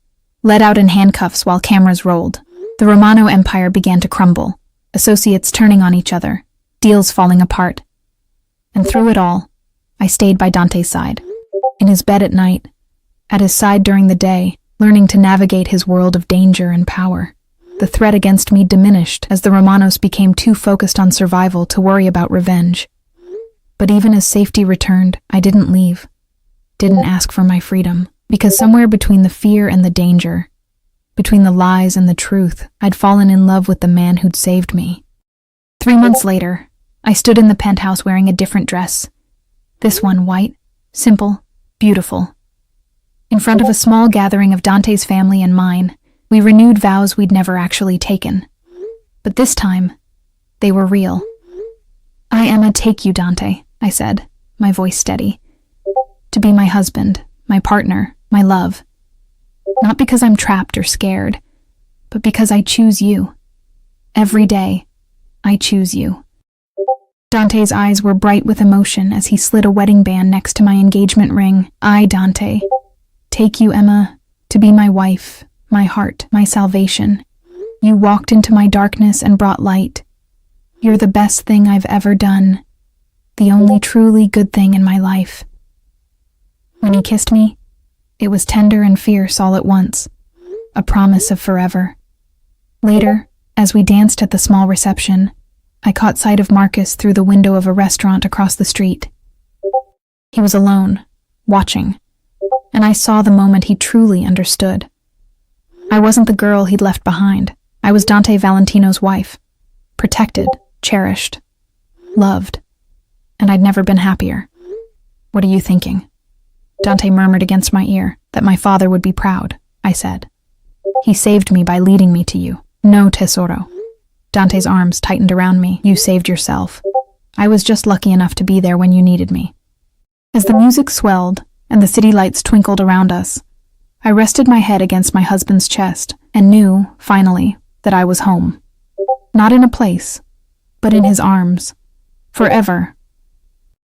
Speaker 1: led out in handcuffs while cameras rolled. The Romano empire began to crumble, associates turning on each other, deals falling apart. And through it all, I stayed by Dante's side, in his bed at night, at his side during the day, learning to navigate his world of danger and power. The threat against me diminished as the Romanos became too focused on survival to worry about revenge. But even as safety returned, I didn't leave. Didn't ask for my freedom, because somewhere between the fear and the danger, between the lies and the truth, I'd fallen in love with the man who'd saved me. 3 months later, I stood in the penthouse wearing a different dress. This one white, simple, beautiful. In front of a small gathering of Dante's family and mine, we renewed vows we'd never actually taken. But this time, they were real. I Emma take you, Dante, I said, my voice steady. To be my husband, my partner, my love. Not because I'm trapped or scared, but because I choose you. Every day, I choose you. Dante's eyes were bright with emotion as he slid a wedding band next to my engagement ring. I, Dante, take you, Emma, to be my wife, my heart, my salvation. You walked into my darkness and brought light. You're the best thing I've ever done, the only truly good thing in my life. When he kissed me, it was tender and fierce all at once, a promise of forever. Later, as we danced at the small reception, I caught sight of Marcus through the window of a restaurant across the street. He was alone, watching, and I saw the moment he truly understood. I wasn't the girl he'd left behind. I was Dante Valentino's wife, protected, cherished, loved, and I'd never been happier. What are you thinking? Dante murmured against my ear. That my father would be proud, I said. He saved me by leading me to you. No, tesoro. Dante's arms tightened around me. You saved yourself. I was just lucky enough to be there when you needed me. As the music swelled and the city lights twinkled around us, I rested my head against my husband's chest and knew, finally, that I was home. Not in a place, but in his arms. Forever.